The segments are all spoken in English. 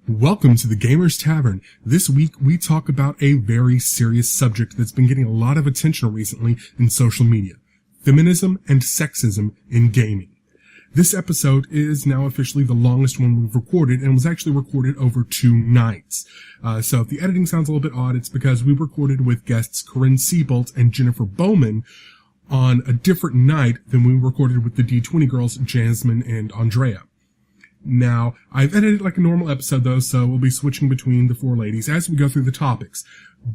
Welcome to the Gamers Tavern. This week we talk about a very serious subject that's been getting a lot of attention recently in social media. Feminism and sexism in gaming. This episode is now officially the longest one we've recorded and was actually recorded over 2 nights. So if the editing sounds a little bit odd, it's because we recorded with guests Corinne Seabolt and Jennifer Bowman on a different night than we recorded with the D20 girls, Jasmine and Andrea. Now, I've edited like a normal episode though, so we'll be switching between the 4 ladies as we go through the topics.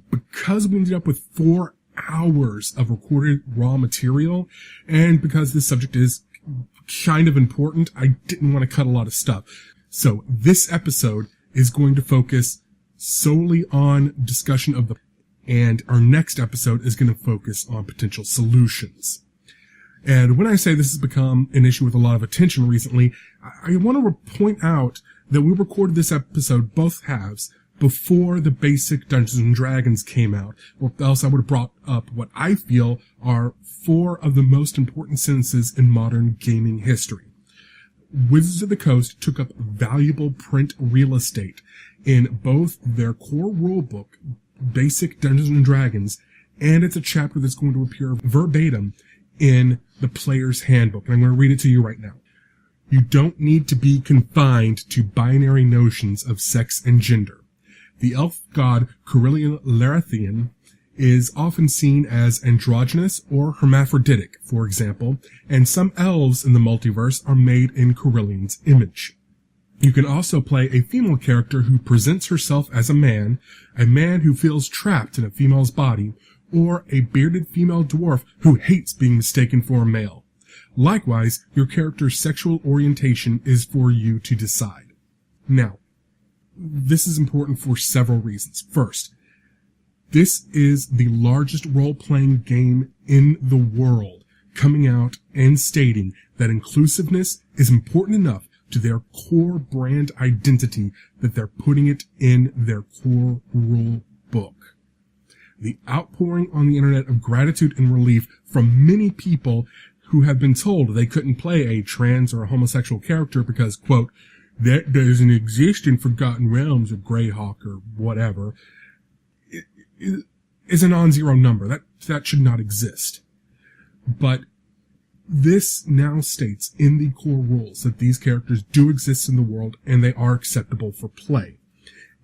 Because we ended up with 4 hours of recorded raw material, and because this subject is kind of important, I didn't want to cut a lot of stuff. So this episode is going to focus solely on discussion of and our next episode is going to focus on potential solutions. And when I say this has become an issue with a lot of attention recently, I want to point out that we recorded this episode, both halves, before the basic Dungeons & Dragons came out, or else I would have brought up what I feel are 4 of the most important sentences in modern gaming history. Wizards of the Coast took up valuable print real estate in both their core rulebook, Basic Dungeons & Dragons, and it's a chapter that's going to appear verbatim in the player's handbook, and I'm going to read it to you right now. You don't need to be confined to binary notions of sex and gender. The elf god Carillion Larathian is often seen as androgynous or hermaphroditic, for example, and some elves in the multiverse are made in Carillion's image. You can also play a female character who presents herself as a man who feels trapped in a female's body, or a bearded female dwarf who hates being mistaken for a male. Likewise, your character's sexual orientation is for you to decide. Now, this is important for several reasons. First, this is the largest role-playing game in the world, coming out and stating that inclusiveness is important enough to their core brand identity that they're putting it in their core rule book. The outpouring on the internet of gratitude and relief from many people who have been told they couldn't play a trans or a homosexual character because, quote, that doesn't exist in Forgotten Realms or Greyhawk or whatever, is a non-zero number. That should not exist. But this now states in the core rules that these characters do exist in the world and they are acceptable for play.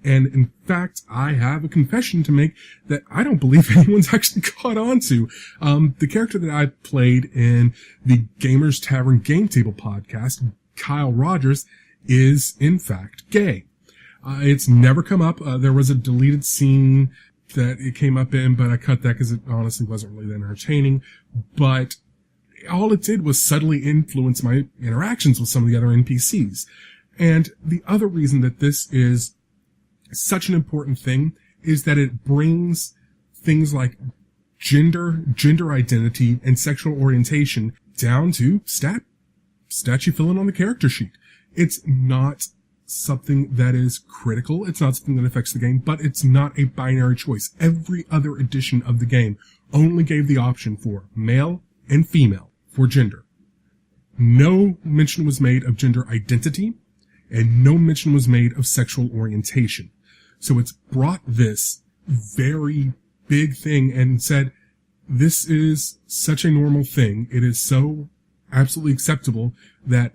And in fact, I have a confession to make that I don't believe anyone's actually caught on to. The character that I played in the Gamers Tavern Game Table podcast, Kyle Rogers, is in fact gay. It's never come up. There was a deleted scene that it came up in, but I cut that because it honestly wasn't really that entertaining. But all it did was subtly influence my interactions with some of the other NPCs. And the other reason that this is such an important thing is that it brings things like gender identity, and sexual orientation down to stat you fill in on the character sheet. It's not something that is critical. It's not something that affects the game, but it's not a binary choice. Every other edition of the game only gave the option for male and female for gender. No mention was made of gender identity, and no mention was made of sexual orientation. So it's brought this very big thing and said, this is such a normal thing. It is so absolutely acceptable that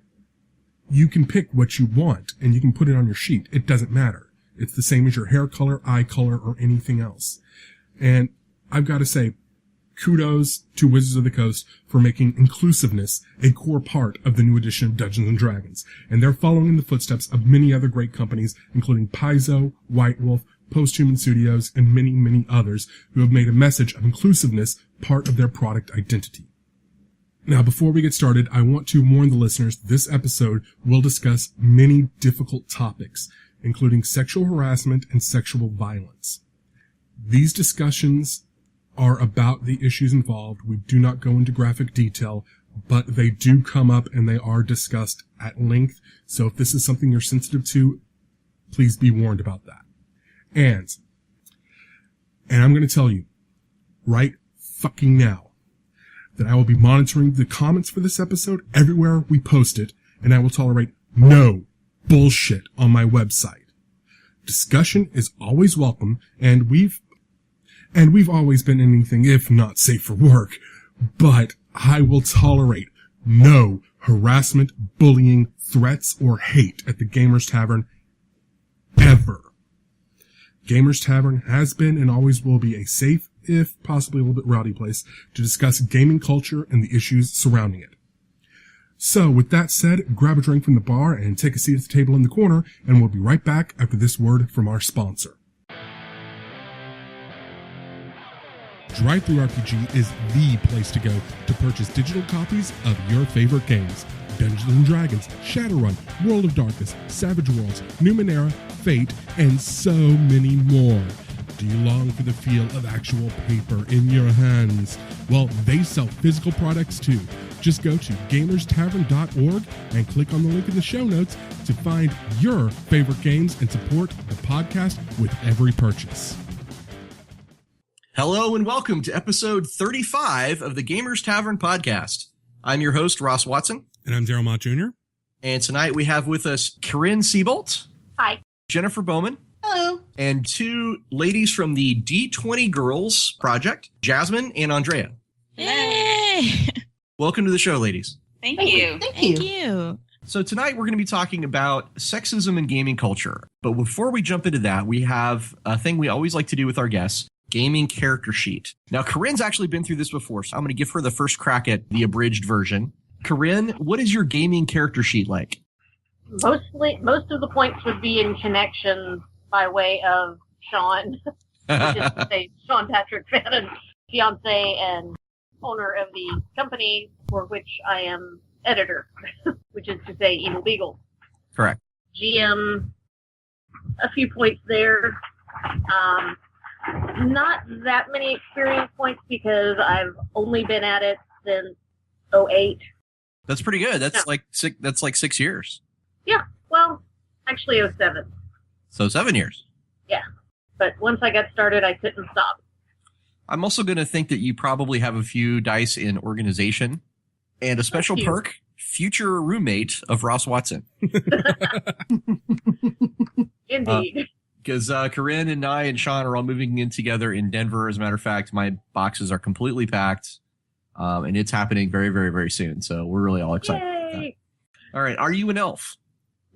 you can pick what you want and you can put it on your sheet. It doesn't matter. It's the same as your hair color, eye color, or anything else. And I've got to say, kudos to Wizards of the Coast for making inclusiveness a core part of the new edition of Dungeons & Dragons. And they're following in the footsteps of many other great companies, including Paizo, White Wolf, Posthuman Studios, and many, many others who have made a message of inclusiveness part of their product identity. Now, before we get started, I want to warn the listeners this episode will discuss many difficult topics, including sexual harassment and sexual violence. These discussions are about the issues involved. We do not go into graphic detail, but they do come up and they are discussed at length. So if this is something you're sensitive to, please be warned about that. And I'm going to tell you right fucking now that I will be monitoring the comments for this episode everywhere we post it, and I will tolerate no bullshit on my website. Discussion is always welcome, and we've always been anything if not safe for work, but I will tolerate no harassment, bullying, threats, or hate at the Gamers Tavern ever. Gamers Tavern has been and always will be a safe, if possibly a little bit rowdy place to discuss gaming culture and the issues surrounding it. So, with that said, grab a drink from the bar and take a seat at the table in the corner, and we'll be right back after this word from our sponsor. DriveThruRPG is the place to go to purchase digital copies of your favorite games. Dungeons & Dragons, Shadowrun, World of Darkness, Savage Worlds, Numenera, Fate, and so many more. Do you long for the feel of actual paper in your hands? Well, they sell physical products too. Just go to gamerstavern.org and click on the link in the show notes to find your favorite games and support the podcast with every purchase. Hello and welcome to episode 35 of the Gamers Tavern podcast. I'm your host, Ross Watson. And I'm Daryl Mott Jr. And tonight we have with us Corinne Siebolt. Hi. Jennifer Bowman. Hello. And two ladies from the D20 Girls Project, Jasmine and Andrea. Yay! Welcome to the show, ladies. Thank you. Thank you. So tonight we're going to be talking about sexism in gaming culture. But before we jump into that, we have a thing we always like to do with our guests, gaming character sheet. Now, Corinne's actually been through this before, so I'm going to give her the first crack at the abridged version. Corinne, what is your gaming character sheet like? Most of the points would be in connection by way of Sean, which is to say Sean Patrick Fadden, fiance and owner of the company for which I am editor, which is to say Evil Beagle. Correct. GM, a few points there. Not that many experience points because I've only been at it since 2008. That's pretty good. That's like 6 years. Yeah, well, actually 2007. So 7 years. Yeah, but once I got started, I couldn't stop. I'm also going to think that you probably have a few dice in organization and a special perk, future roommate of Ross Watson. Indeed. Because Corinne and I and Sean are all moving in together in Denver. As a matter of fact, my boxes are completely packed, and it's happening very, very, very soon. So we're really all excited about that. All right. Are you an elf?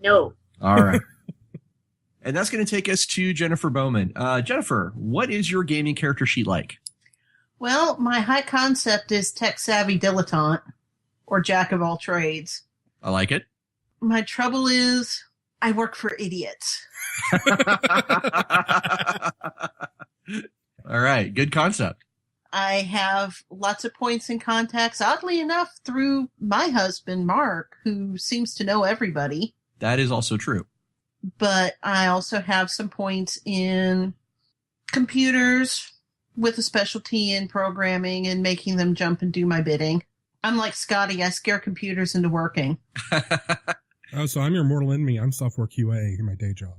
No. All right. And that's going to take us to Jennifer Bowman. Jennifer, what is your gaming character sheet like? Well, my high concept is tech-savvy dilettante, or jack of all trades. I like it. My trouble is I work for idiots. All right. Good concept. I have lots of points and contacts, oddly enough, through my husband, Mark, who seems to know everybody. That is also true. But I also have some points in computers with a specialty in programming and making them jump and do my bidding. Unlike Scotty, I scare computers into working. Oh, so I'm your mortal enemy. I'm software QA in my day job.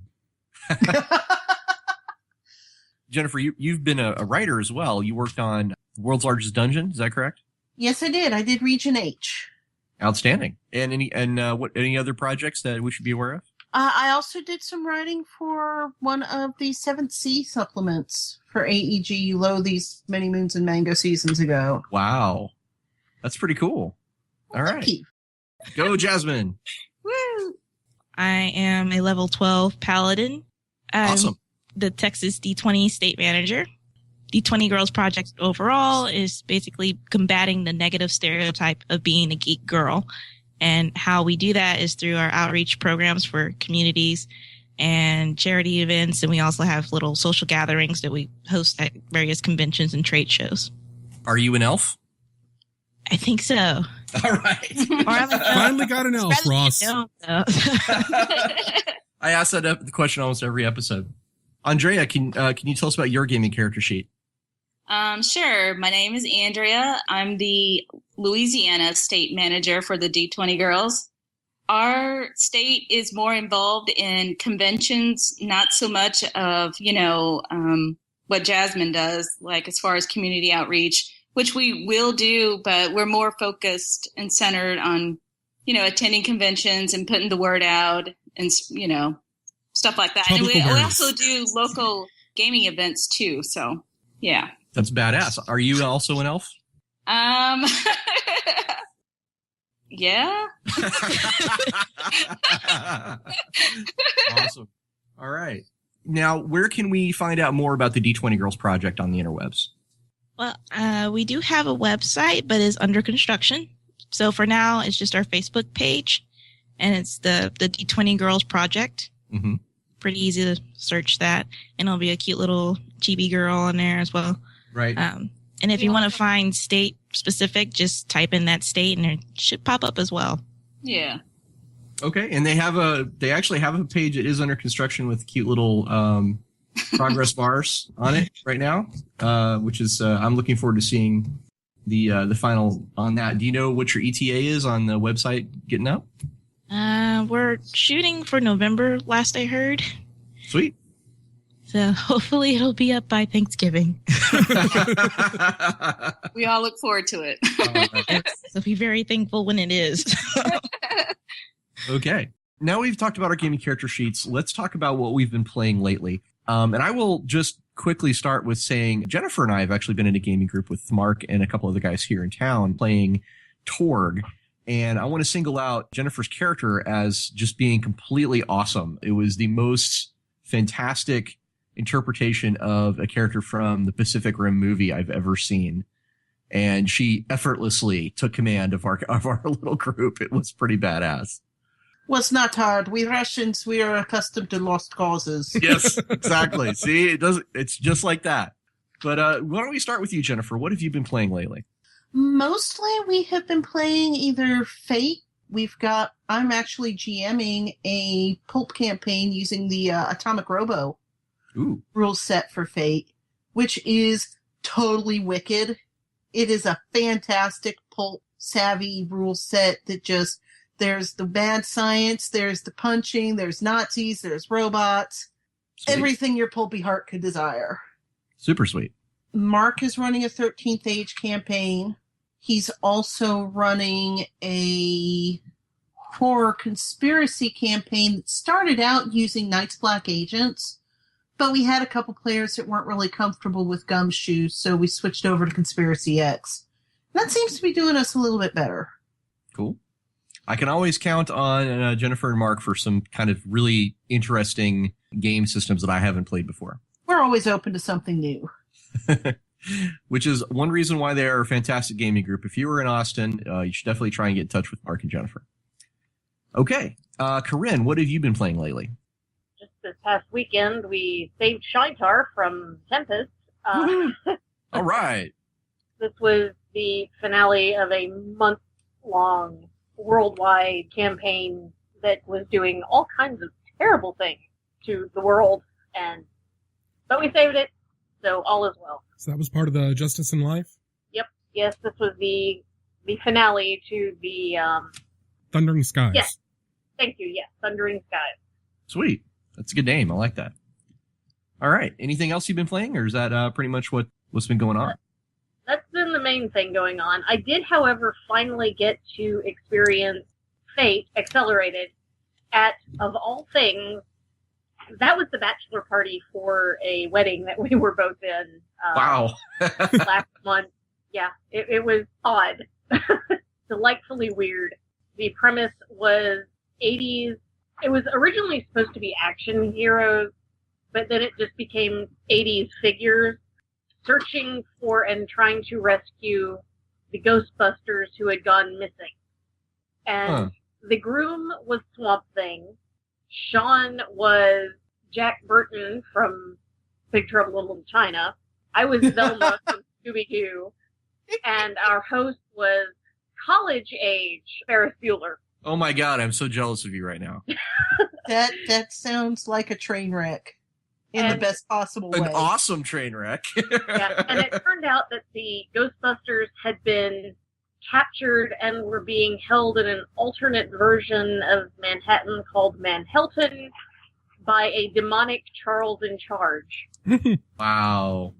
Jennifer, you've been a writer as well. You worked on World's Largest Dungeon. Is that correct? Yes, I did. I did Region H. Outstanding. And any other projects that we should be aware of? I also did some writing for one of the 7th Sea supplements for AEG Low these many moons and mango seasons ago. Wow. That's pretty cool. All right. Thank you. Go, Jasmine. Woo! I am a level 12 paladin. Awesome. The Texas D20 state manager. D20 Girls Project overall is basically combating the negative stereotype of being a geek girl. And how we do that is through our outreach programs for communities and charity events. And we also have little social gatherings that we host at various conventions and trade shows. Are you an elf? I think so. All right. Or I'm a Finally got an elf, Ross. I ask that question almost every episode. Andrea, can you tell us about your gaming character sheet? Sure. My name is Andrea. I'm the Louisiana state manager for the D20 Girls. Our state is more involved in conventions, not so much of, what Jasmine does, like as far as community outreach, which we will do, but we're more focused and centered on, attending conventions and putting the word out and, stuff like that. And Public we awareness. also do local gaming events too. So yeah. That's badass. Are you also an elf? Yeah. Awesome. All right. Now, where can we find out more about the D20 Girls Project on the interwebs? Well, we do have a website, but it's under construction. So for now, it's just our Facebook page, and it's the D20 Girls Project. Mm-hmm. Pretty easy to search that, and it'll be a cute little chibi girl on there as well. Right. And if you want to find state specific, just type in that state, and it should pop up as well. Yeah. Okay, and they actually have a page that is under construction with cute little progress bars on it right now, which is I'm looking forward to seeing the final on that. Do you know what your ETA is on the website getting up? We're shooting for November, last I heard. Sweet. So hopefully it'll be up by Thanksgiving. We all look forward to it. So be very thankful when it is. Okay. Now we've talked about our gaming character sheets. Let's talk about what we've been playing lately. And I will just quickly start with saying Jennifer and I have actually been in a gaming group with Mark and a couple of the guys here in town playing Torg. And I want to single out Jennifer's character as just being completely awesome. It was the most fantastic interpretation of a character from the Pacific Rim movie I've ever seen. And she effortlessly took command of our little group. It was pretty badass. Was not hard. We Russians, we are accustomed to lost causes. Yes, exactly. See, it's just like that. But why don't we start with you, Jennifer? What have you been playing lately? Mostly we have been playing either Fate. I'm actually GMing a pulp campaign using the Atomic Robo rule set for Fate, which is totally wicked. It is a fantastic pulp savvy rule set that just, there's the bad science, there's the punching, there's Nazis, there's robots, Sweet. Everything your pulpy heart could desire. Super sweet. Mark is running a 13th Age campaign. He's also running a horror conspiracy campaign that started out using Night's Black Agents, but we had a couple players that weren't really comfortable with gumshoes, so we switched over to Conspiracy X. That seems to be doing us a little bit better. Cool. I can always count on Jennifer and Mark for some kind of really interesting game systems that I haven't played before. We're always open to something new. Which is one reason why they are a fantastic gaming group. If you were in Austin, you should definitely try and get in touch with Mark and Jennifer. Okay. Corinne, what have you been playing lately? Just this past weekend, we saved Shintar from Tempest. All right. This was the finale of a month-long worldwide campaign that was doing all kinds of terrible things to the world, but we saved it, so all is well. So that was part of the Justice in Life? Yep. Yes, this was the finale to the Thundering Skies. Yes. Thank you. Yes, Thundering Skies. Sweet. That's a good name. I like that. All right. Anything else you've been playing, or is that pretty much what's been going on? That's been the main thing going on. I did, however, finally get to experience Fate Accelerated at, of all things, that was the bachelor party for a wedding that we were both in. Wow. Last month. Yeah, it was odd. Delightfully weird. The premise was 80s. It was originally supposed to be action heroes, but then it just became 80s figures searching for and trying to rescue the Ghostbusters who had gone missing. And the groom was Swamp Thing. Sean was Jack Burton from Big Trouble in Little China. I was Velma from Scooby-Doo. And our host was college-age Ferris Bueller. Oh my God, I'm so jealous of you right now. That sounds like a train wreck in the best possible way. An awesome train wreck. Yeah, and it turned out that the Ghostbusters had been captured and were being held in an alternate version of Manhattan called Manhattan by a demonic Charles in Charge. Wow.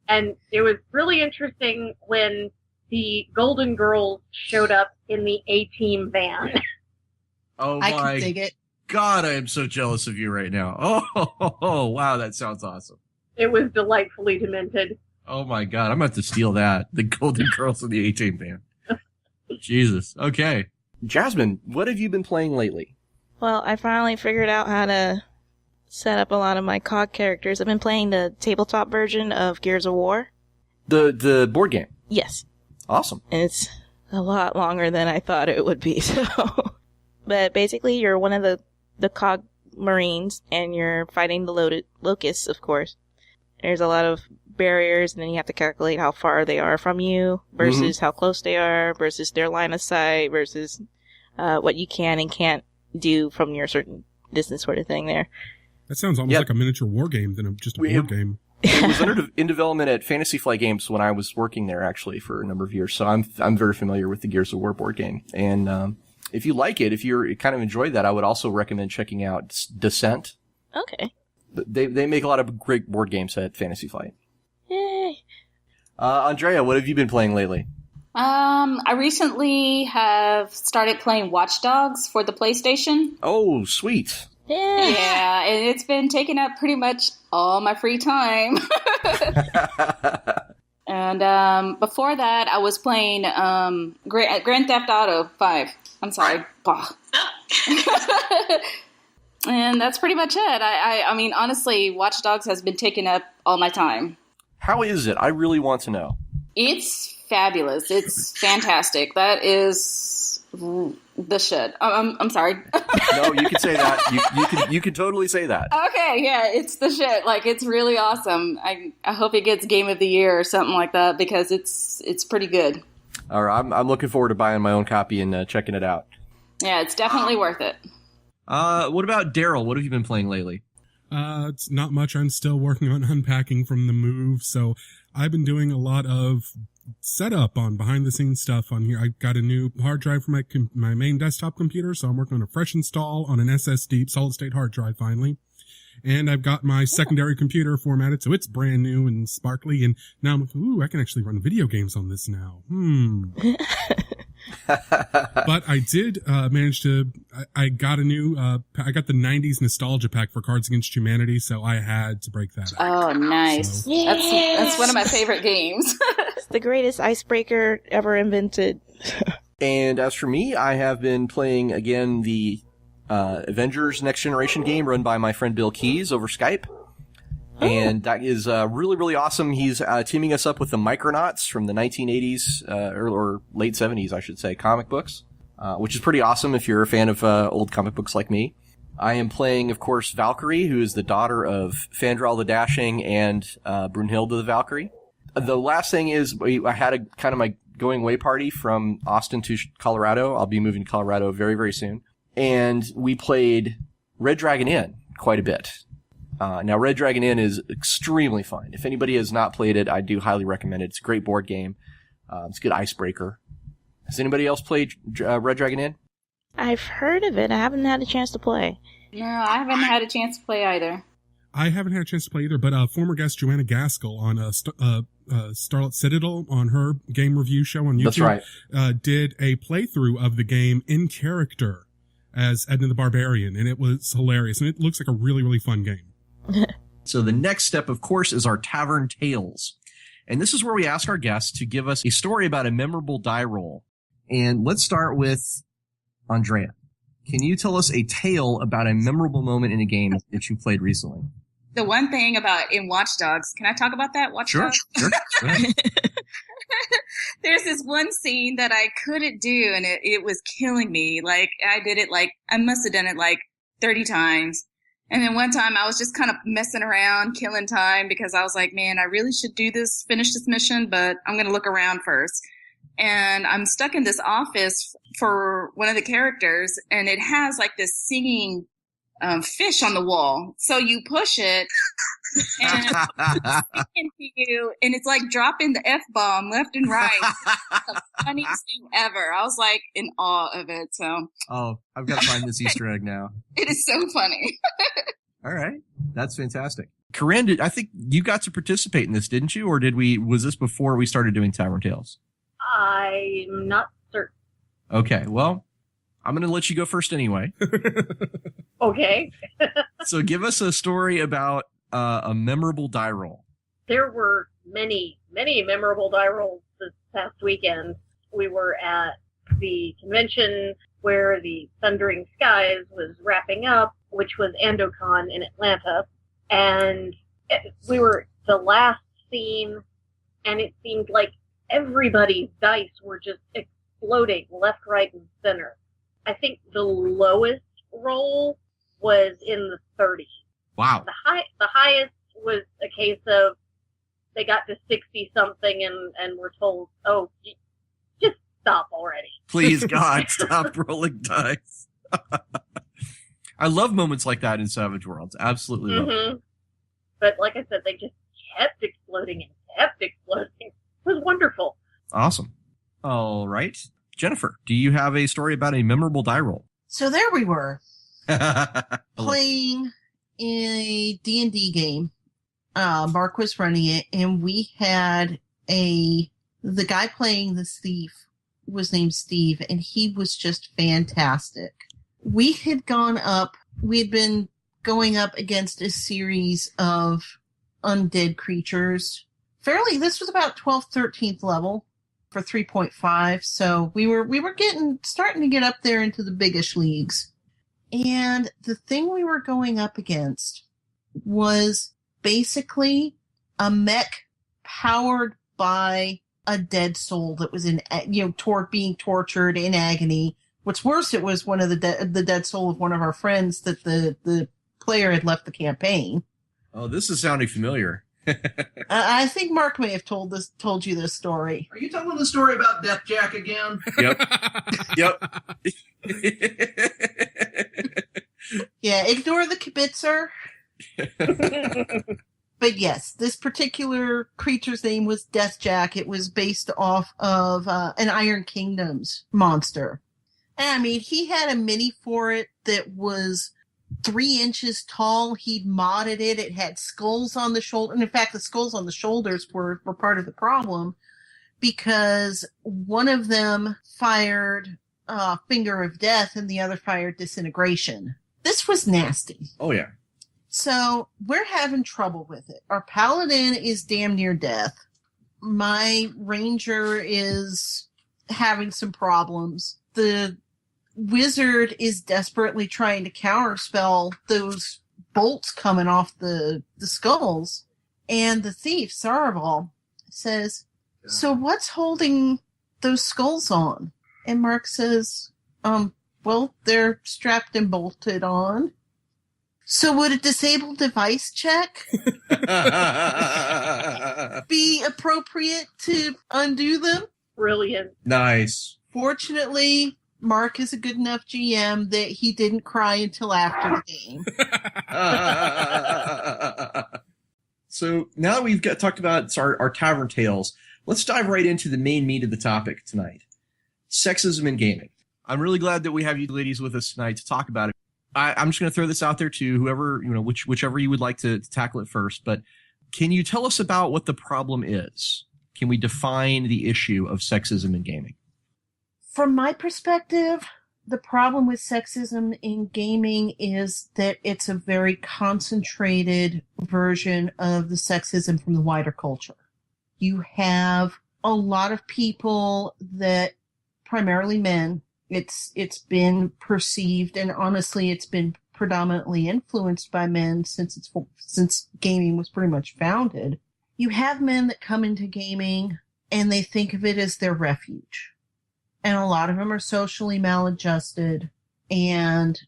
And it was really interesting when the Golden Girls showed up in the A-Team van. Oh I my can dig it. God, I am so jealous of you right now. Oh, wow, that sounds awesome. It was delightfully demented. Oh my God, I'm about to steal that. The Golden Girls of the A-Team band. Jesus. Okay. Jasmine, what have you been playing lately? Well, I finally figured out how to set up a lot of my COG characters. I've been playing the tabletop version of Gears of War. The board game? Yes. Awesome. And it's a lot longer than I thought it would be, so. But basically, you're one of the COG Marines, and you're fighting the locusts, of course. There's a lot of barriers, and then you have to calculate how far they are from you versus how close they are versus their line of sight versus what you can and can't do from your certain distance sort of thing there. That sounds almost like a miniature war game than just a board game. It was in development at Fantasy Flight Games when I was working there, actually, for a number of years. So I'm very familiar with the Gears of War board game. And if you like it, if you kind of enjoy that, I would also recommend checking out Descent. Okay. They make a lot of great board games at Fantasy Flight. Yay. Andrea, what have you been playing lately? I recently have started playing Watch Dogs for the PlayStation. Oh, sweet. Yeah, and it's been taking up pretty much all my free time. And before that, I was playing Grand Theft Auto 5. I'm sorry. And that's pretty much it. I mean, honestly, Watch Dogs has been taking up all my time. How is it? I really want to know. It's fabulous. It's fantastic. That is the shit. I'm sorry. No, you can say that. You can totally say that. Okay, yeah, it's the shit. Like, it's really awesome. I hope it gets Game of the Year or something like that because it's pretty good. All right, I'm looking forward to buying my own copy and checking it out. Yeah, it's definitely worth it. What about Daryl? What have you been playing lately? It's not much. I'm still working on unpacking from the move, so I've been doing a lot of setup on behind-the-scenes stuff on here. I got a new hard drive for my main desktop computer, so I'm working on a fresh install on an SSD, solid-state hard drive, finally. And I've got my secondary computer formatted, so it's brand new and sparkly, and now I'm like, ooh, I can actually run video games on this now. But I did manage to, I got a new, I got the 90s nostalgia pack for Cards Against Humanity, so I had to break that out. Oh, nice. So, That's one of my favorite games. It's the greatest icebreaker ever invented. And as for me, I have been playing, again, the Avengers Next Generation game run by my friend Bill Keys over Skype. And that is really, really awesome. He's teaming us up with the Micronauts from the 1980s, or late 70s, I should say, comic books, which is pretty awesome if you're a fan of old comic books like me. I am playing, of course, Valkyrie, who is the daughter of Fandral the Dashing and Brunhilde the Valkyrie. The last thing is I had a kind of my going away party from Austin to Colorado. I'll be moving to Colorado very, very soon. And we played Red Dragon Inn quite a bit. Now, Red Dragon Inn is extremely fun. If anybody has not played it, I do highly recommend it. It's a great board game. It's a good icebreaker. Has anybody else played Red Dragon Inn? I've heard of it. I haven't had a chance to play. No, I haven't had a chance to play either. I haven't had a chance to play either, but former guest Joanna Gaskell on Starlit Citadel on her game review show on YouTube did a playthrough of the game in character as Edna the Barbarian, and it was hilarious, and it looks like a really, really fun game. So the next step, of course, is our Tavern Tales. And this is where we ask our guests to give us a story about a memorable die roll. And let's start with Andrea. Can you tell us a tale about a memorable moment in a game that you played recently? The one thing about in Watch Dogs, can I talk about that? Watch Dogs? Sure. There's this one scene that I couldn't do, and it was killing me. Like, I must have done it like 30 times. And then one time I was just kind of messing around, killing time, because I was like, man, I really should finish this mission, but I'm going to look around first. And I'm stuck in this office for one of the characters, and it has like this singing fish on the wall. So you push it, and it's speaking to you, and it's like dropping the F-bomb left and right. It's the funniest thing ever. I was like in awe of it. So, I've got to find this Easter egg now. It is so funny. All right, that's fantastic. Corinne, I think you got to participate in this, didn't you? Or was this before we started doing Tavern Tales? I'm not certain. Okay, well, I'm going to let you go first anyway. Okay. So give us a story about a memorable die roll. There were many, many memorable die rolls this past weekend. We were at the convention where the Thundering Skies was wrapping up, which was AndoCon in Atlanta. And we were the last scene, and it seemed like everybody's dice were just exploding left, right, and center. I think the lowest roll was in the 30s. Wow. The highest was a case of they got to 60-something and were told, oh, just stop already. Please, God, stop rolling dice. I love moments like that in Savage Worlds. Absolutely love it. But like I said, they just kept exploding and kept exploding. It was wonderful. Awesome. All right. Jennifer, do you have a story about a memorable die roll? So there we were, playing a D&D game. Mark was running it, and we had the guy playing this thief was named Steve, and he was just fantastic. We had been going up against a series of undead creatures. This was about 12th, 13th level for 3.5. So we were starting to get up there into the biggish leagues. And the thing we were going up against was basically a mech powered by a dead soul that was being tortured in agony. What's worse, it was one of the dead soul of one of our friends that the player had left the campaign. Oh, this is sounding familiar. I think Mark may have told you this story. Are you telling the story about Death Jack again? Yep. Yeah, ignore the kibitzer. But yes, this particular creature's name was Death Jack. It was based off of an Iron Kingdoms monster. And I mean, he had a mini for it that was 3 inches tall. He'd modded it. It had skulls on the shoulder. And in fact, the skulls on the shoulders were part of the problem because one of them fired Finger of Death and the other fired Disintegration. This was nasty. Oh, yeah. So we're having trouble with it. Our paladin is damn near death. My ranger is having some problems. The wizard is desperately trying to counterspell those bolts coming off the skulls. And the thief, Saraval, says, so what's holding those skulls on? And Mark says, well, they're strapped and bolted on. So would a disabled device check be appropriate to undo them? Brilliant. Nice. Fortunately, Mark is a good enough GM that he didn't cry until after the game. So now that we've talked about our tavern tales, let's dive right into the main meat of the topic tonight. Sexism in gaming. I'm really glad that we have you ladies with us tonight to talk about it. I'm just going to throw this out there to whoever, whichever you would like to tackle it first. But can you tell us about what the problem is? Can we define the issue of sexism in gaming? From my perspective, the problem with sexism in gaming is that it's a very concentrated version of the sexism from the wider culture. You have a lot of people that, primarily men, it's been perceived, and honestly, it's been predominantly influenced by men since gaming was pretty much founded. You have men that come into gaming and they think of it as their refuge. And a lot of them are socially maladjusted, and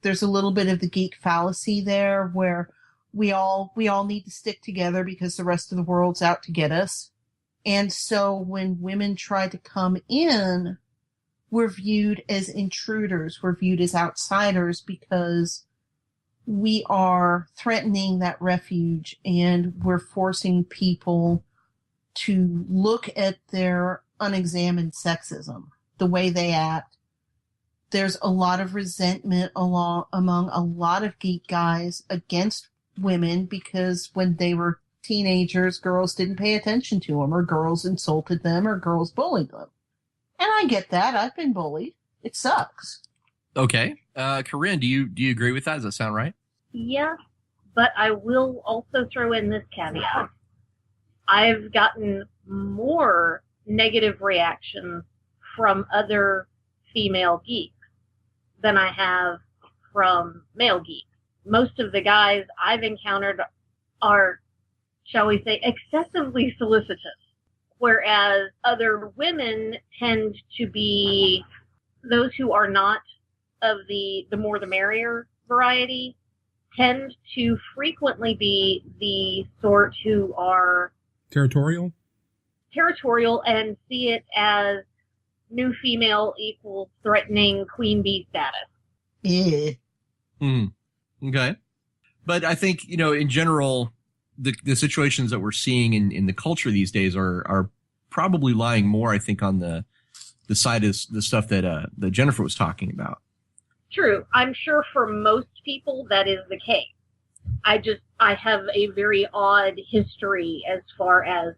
there's a little bit of the geek fallacy there where we all need to stick together because the rest of the world's out to get us. And so when women try to come in, we're viewed as intruders. We're viewed as outsiders because we are threatening that refuge, and we're forcing people to look at their unexamined sexism, the way they act. There's a lot of resentment among a lot of geek guys against women because when they were teenagers, girls didn't pay attention to them, or girls insulted them, or girls bullied them. And I get that. I've been bullied. It sucks. Okay. Corinne, do you agree with that? Does that sound right? Yes, but I will also throw in this caveat. I've gotten more negative reactions from other female geeks than I have from male geeks. Most of the guys I've encountered are, shall we say, excessively solicitous, whereas other women tend to be those who are not of the more the merrier variety, tend to frequently be the sort who are Territorial and see it as new female equals threatening queen bee status. Yeah. Okay. But I think, in general, the situations that we're seeing in the culture these days are probably lying more, I think, on the side of the stuff that Jennifer was talking about. True. I'm sure for most people that is the case. I have a very odd history as far as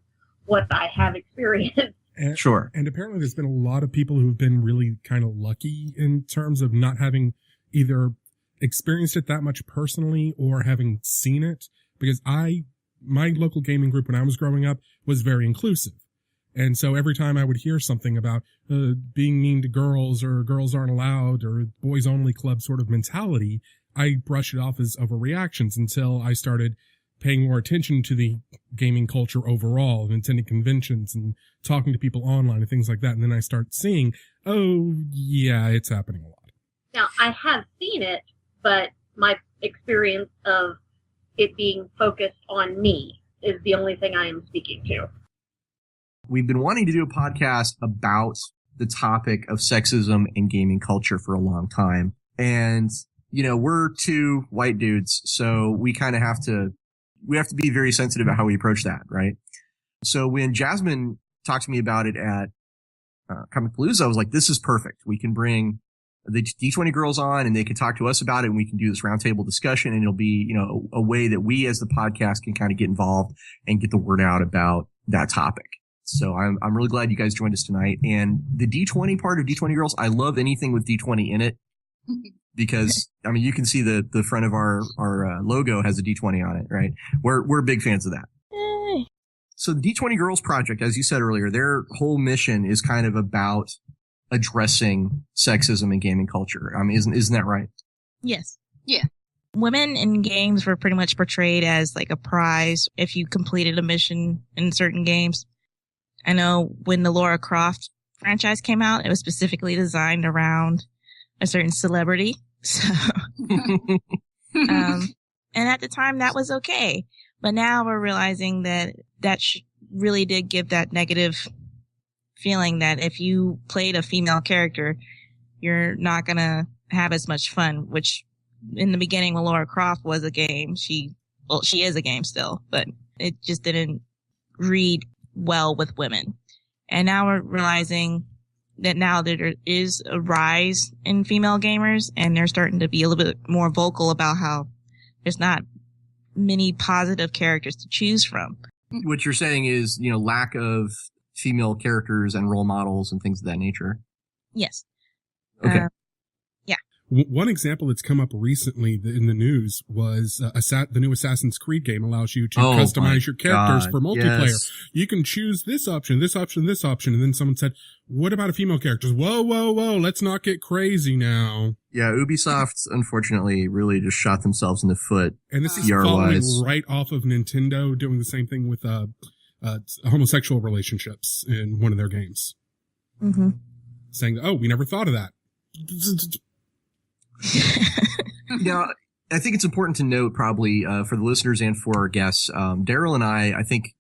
what I have experienced. Sure. And apparently there's been a lot of people who've been really kind of lucky in terms of not having either experienced it that much personally or having seen it, because my local gaming group when I was growing up was very inclusive. And so every time I would hear something about being mean to girls or girls aren't allowed or boys only club sort of mentality, I brush it off as overreactions until I started paying more attention to the gaming culture overall and attending conventions and talking to people online and things like that. And then I start seeing, oh yeah, it's happening a lot. Now, I have seen it, but my experience of it being focused on me is the only thing I am speaking to. We've been wanting to do a podcast about the topic of sexism in gaming culture for a long time. And, we're two white dudes, so we kind of have to be very sensitive about how we approach that, right? So when Jasmine talked to me about it at Comicpalooza, I was like, this is perfect. We can bring the D20 girls on and they can talk to us about it and we can do this roundtable discussion and it'll be, a way that we as the podcast can kind of get involved and get the word out about that topic. So I'm really glad you guys joined us tonight. And the D20 part of D20 girls, I love anything with D20 in it because, you can see the front of our logo has a D20 on it, right? We're big fans of that. Yay. So the D20 Girls Project, as you said earlier, their whole mission is kind of about addressing sexism in gaming culture. Isn't that right? Yes. Yeah. Women in games were pretty much portrayed as like a prize if you completed a mission in certain games. I know when the Lara Croft franchise came out, it was specifically designed around a certain celebrity. So, and at the time that was okay. But now we're realizing that really did give that negative feeling that if you played a female character, you're not going to have as much fun, which in the beginning when Lara Croft was a game, she is a game still, but it just didn't read well with women. And now we're realizing that now there is a rise in female gamers and they're starting to be a little bit more vocal about how there's not many positive characters to choose from. What you're saying is, lack of female characters and role models and things of that nature. Yes. Okay. One example that's come up recently in the news was the new Assassin's Creed game allows you to customize your characters for multiplayer. Yes. You can choose this option, this option, this option. And then someone said, what about a female character? Whoa, let's not get crazy now. Yeah, Ubisoft, unfortunately, really just shot themselves in the foot. And this is following right off of Nintendo doing the same thing with homosexual relationships in one of their games. Mm-hmm. Saying, we never thought of that. Now, I think it's important to note probably for the listeners and for our guests, Daryl and I think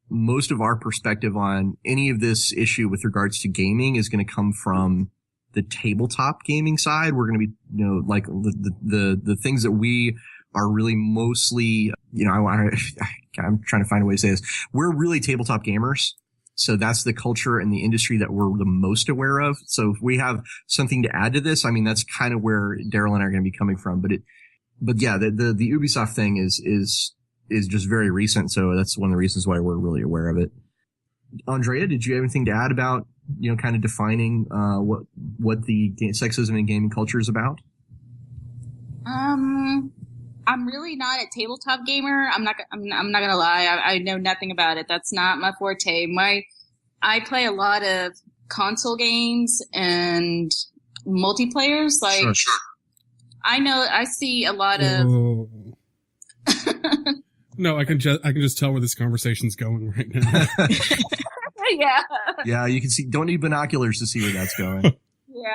most of our perspective on any of this issue with regards to gaming is going to come from the tabletop gaming side. We're going to be, like the things that we are really mostly, I'm trying to find a way to say this. We're really tabletop gamers. So that's the culture and the industry that we're the most aware of. So if we have something to add to this, that's kind of where Daryl and I are going to be coming from. But yeah, the Ubisoft thing is just very recent. So that's one of the reasons why we're really aware of it. Andrea, did you have anything to add about kind of defining what the sexism in gaming culture is about? I'm really not a tabletop gamer. I'm not gonna lie. I know nothing about it. That's not my forte. I play a lot of console games and multiplayers. Like, sure. I see a lot of. No, I can just tell where this conversation's going right now. Yeah. Yeah, you can see. Don't need binoculars to see where that's going. Yeah.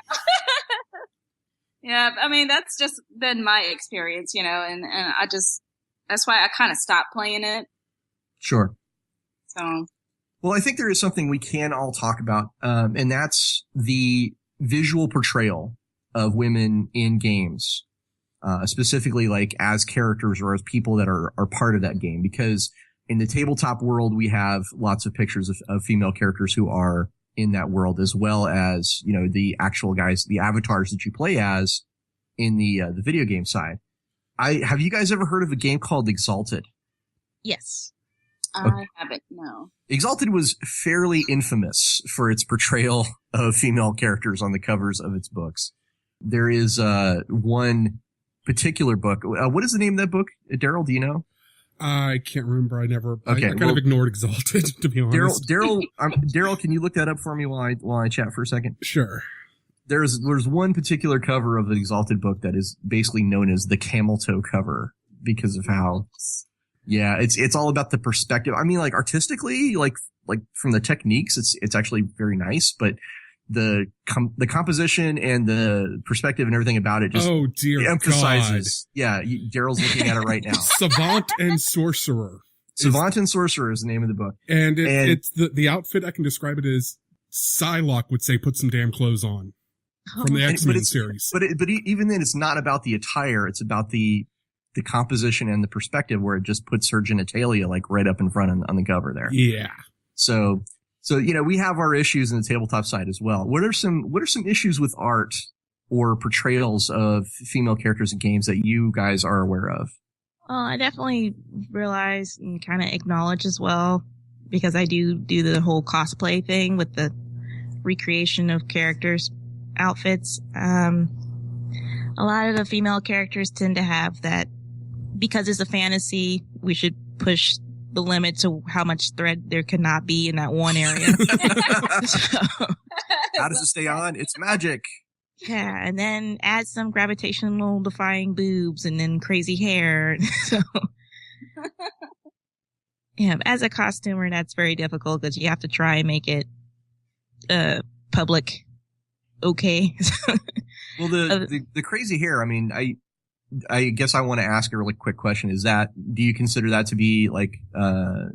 Yeah, I mean, that's just been my experience, and that's why I kind of stopped playing it. Sure. So. Well, I think there is something we can all talk about, and that's the visual portrayal of women in games, specifically like as characters or as people that are part of that game. Because in the tabletop world, we have lots of pictures of female characters who are in that world, as well as, the actual guys, the avatars that you play as in the video game side. Have you guys ever heard of a game called Exalted? Yes. I haven't, no. Exalted was fairly infamous for its portrayal of female characters on the covers of its books. There is one particular book. What is the name of that book? Daryl, do you know? I can't remember. I kind of ignored Exalted, to be honest. Daryl, can you look that up for me while I chat for a second? Sure. There's one particular cover of the Exalted book that is basically known as the camel toe cover because of how, yeah, it's all about the perspective. I mean, like artistically, like from the techniques, it's actually very nice, but the composition and the perspective and everything about it just emphasizes. God. Yeah, Daryl's looking at it right now. Savant and Sorcerer. Savant and Sorcerer is the name of the book. And it's the outfit, I can describe it as Psylocke would say, put some damn clothes on from the X-Men series. But even then, it's not about the attire. It's about the composition and the perspective, where it just puts her genitalia like right up in front on the cover there. Yeah. So, we have our issues in the tabletop side as well. What are some issues with art or portrayals of female characters in games that you guys are aware of? Well, I definitely realize and kind of acknowledge as well, because I do the whole cosplay thing with the recreation of characters' outfits. A lot of the female characters tend to have that, because it's a fantasy, we should push the limit to how much thread there cannot be in that one area. How does it stay on? It's magic. Yeah, and then add some gravitational defying boobs and then crazy hair. So, yeah, as a costumer, that's very difficult because you have to try and make it public okay. Well, the crazy hair, I mean, I guess I want to ask a really quick question. Do you consider that to be like a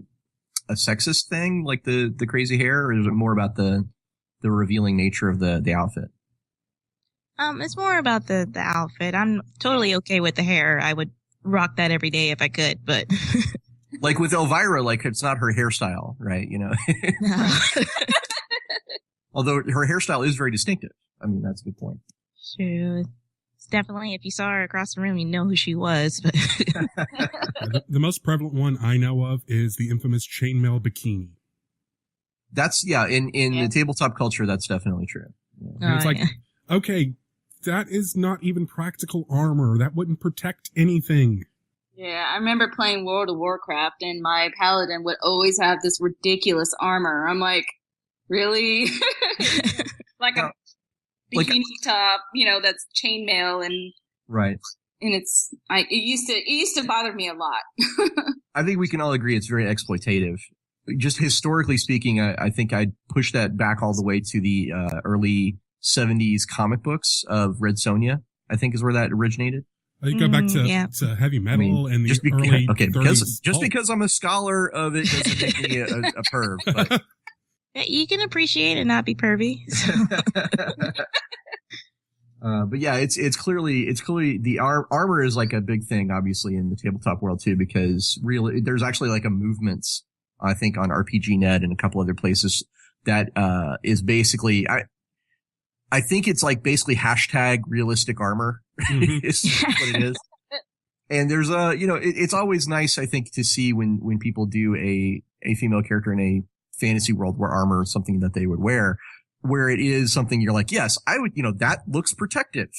sexist thing, like the crazy hair, or is it more about the revealing nature of the outfit? It's more about the outfit. I'm totally okay with the hair. I would rock that every day if I could, but like with Elvira, like it's not her hairstyle, right? No. Although her hairstyle is very distinctive. I mean, that's a good point. Sure. Definitely, if you saw her across the room, you know who she was. But the most prevalent one I know of is the infamous chainmail bikini. That's, in the tabletop culture, that's definitely true. Yeah. It's like, okay, that is not even practical armor. That wouldn't protect anything. Yeah, I remember playing World of Warcraft, and my paladin would always have this ridiculous armor. I'm like, really? Like a bikini top, that's chainmail, and right. And it used to bother me a lot. I think we can all agree it's very exploitative. Just historically speaking, I think I'd push that back all the way to the early 70s comic books of Red Sonja, I think is where that originated. You go back to heavy metal and the early 30s. Because I'm a scholar of it doesn't make me a perv. But. You can appreciate and not be pervy. So. But yeah, it's clearly the armor is like a big thing, obviously, in the tabletop world too, because really there's actually like a movement, I think, on RPG.net and a couple other places that is basically I think it's like basically hashtag realistic armor is what it is. And there's it's always nice, I think, to see when people do a female character in a fantasy world where armor is something that they would wear. where it is something you're like, yes, I would, that looks protective.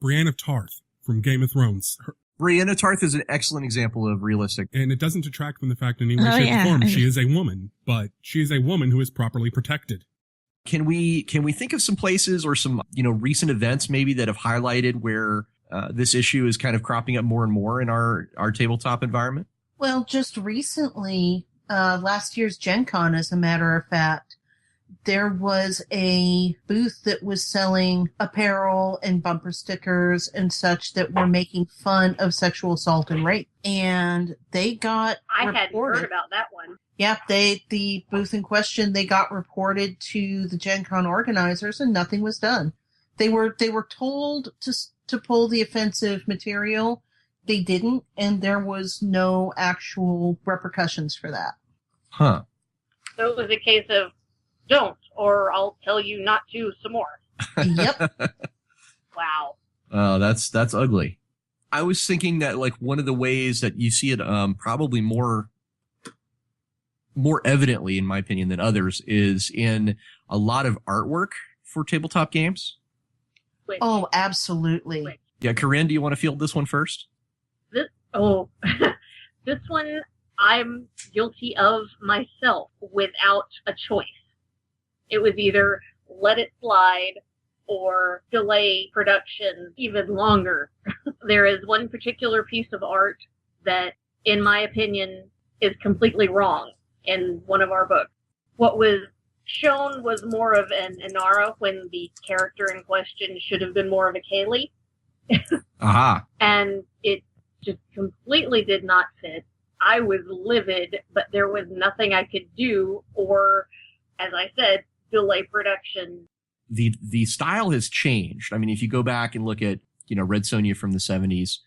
Brienne of Tarth from Game of Thrones. Brienne of Tarth is an excellent example of realistic. And it doesn't detract from the fact in any way, shape, or form she is a woman, but she is a woman who is properly protected. Can we think of some places or some, recent events maybe that have highlighted where this issue is kind of cropping up more and more in our tabletop environment? Well, just recently, last year's Gen Con, as a matter of fact, there was a booth that was selling apparel and bumper stickers and such that were making fun of sexual assault and rape. And they got I reported. hadn't heard about that one. Yeah, the booth in question, they got reported to the Gen Con organizers and nothing was done. They were told to pull the offensive material. They didn't, and there was no actual repercussions for that. Huh. So it was a case of don't, or I'll tell you not to some more. Yep. Wow. Oh, that's ugly. I was thinking that like one of the ways that you see it probably more evidently, in my opinion, than others is in a lot of artwork for tabletop games. Which, Oh, absolutely. Which? Yeah, Corinne, do you want to field this one first? This one I'm guilty of myself without a choice. It was either let it slide or delay production even longer. There is one particular piece of art that, in my opinion, is completely wrong in one of our books. What was shown was more of an Inara when the character in question should have been more of a Kaylee. Aha. And it just completely did not fit. I was livid, but there was nothing I could do, or, as I said, delay production. The style has changed. I mean, if you go back and look at, Red Sonja from the 70s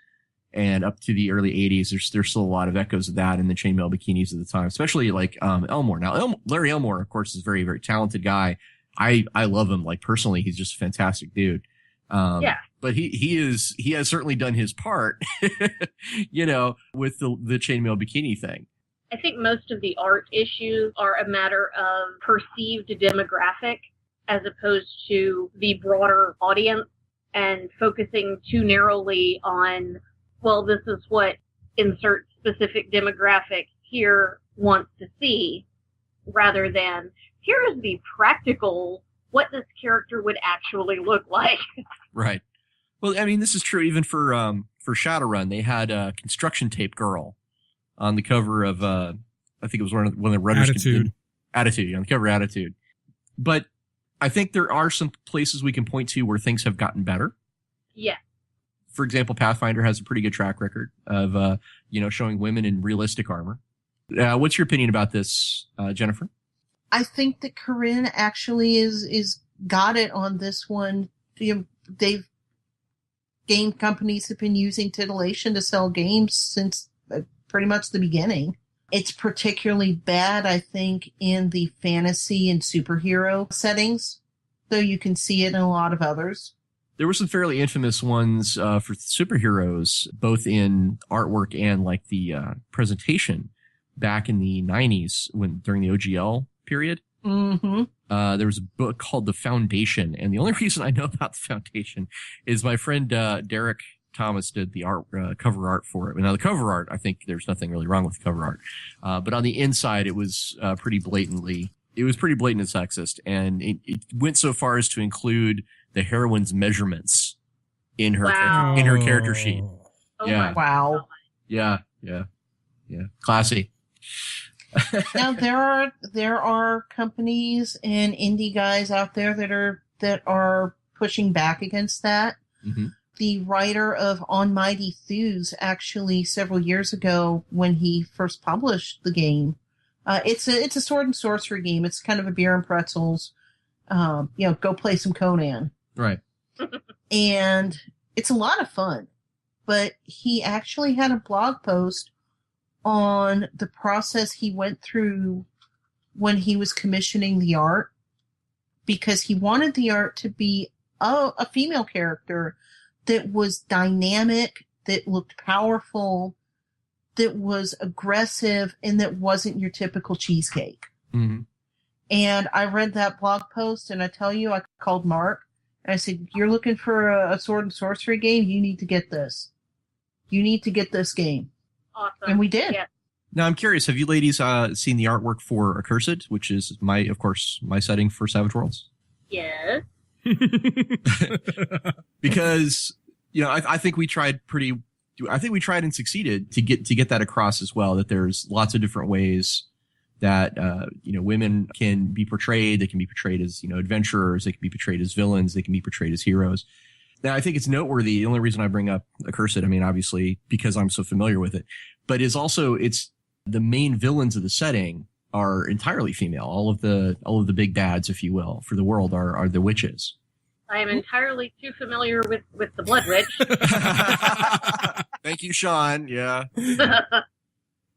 and up to the early 80s, there's still a lot of echoes of that in the chainmail bikinis at the time, especially like Elmore. Now, Larry Elmore, of course, is a very, very talented guy. I love him, like, personally. He's just a fantastic dude. Yeah. But he has certainly done his part, with the chainmail bikini thing. I think most of the art issues are a matter of perceived demographic as opposed to the broader audience, and focusing too narrowly on, well, this is what insert specific demographic here wants to see, rather than here is the practical what this character would actually look like. Right. Well, I mean, this is true even for Shadowrun. They had a construction tape girl on the cover of, I think it was one of the Runners. Attitude, on the cover of Attitude. But I think there are some places we can point to where things have gotten better. Yeah. For example, Pathfinder has a pretty good track record of, showing women in realistic armor. What's your opinion about this, Jennifer? I think that Corinne actually is got it on this one. Game companies have been using titillation to sell games since pretty much the beginning. It's particularly bad, I think, in the fantasy and superhero settings, though you can see it in a lot of others. There were some fairly infamous ones for superheroes, both in artwork and like the presentation back in the 90s during the OGL period. Mm-hmm. There was a book called The Foundation, and the only reason I know about The Foundation is my friend Derek Thomas did the cover art for it. Now, the cover art, I think there's nothing really wrong with the cover art, but on the inside, it was pretty blatant and sexist, and it went so far as to include the heroine's measurements in her character sheet. Oh yeah. Wow. Yeah. Classy. Now there are companies and indie guys out there that are pushing back against that. Mm-hmm. The writer of On Mighty Thews actually several years ago, when he first published the game, it's a sword and sorcery game. It's kind of a beer and pretzels. Go play some Conan. Right. And it's a lot of fun. But he actually had a blog post on the process he went through when he was commissioning the art, because he wanted the art to be a female character that was dynamic, that looked powerful, that was aggressive, and that wasn't your typical cheesecake. Mm-hmm. And I read that blog post, and I tell you, I called Mark, and I said, you're looking for a sword and sorcery game? You need to get this. You need to get this game. Awesome. And we did. Yeah. Now, I'm curious, have you ladies seen the artwork for Accursed, which is my setting for Savage Worlds? Yes. Because, I think we tried and succeeded to get that across as well, that there's lots of different ways that, women can be portrayed. They can be portrayed as, adventurers. They can be portrayed as villains. They can be portrayed as heroes. Now, I think it's noteworthy. The only reason I bring up Accursed, obviously because I'm so familiar with it, but it's the main villains of the setting are entirely female. All of the big bads, if you will, for the world are the witches. I am entirely too familiar with the Blood Witch. Thank you, Sean. Yeah.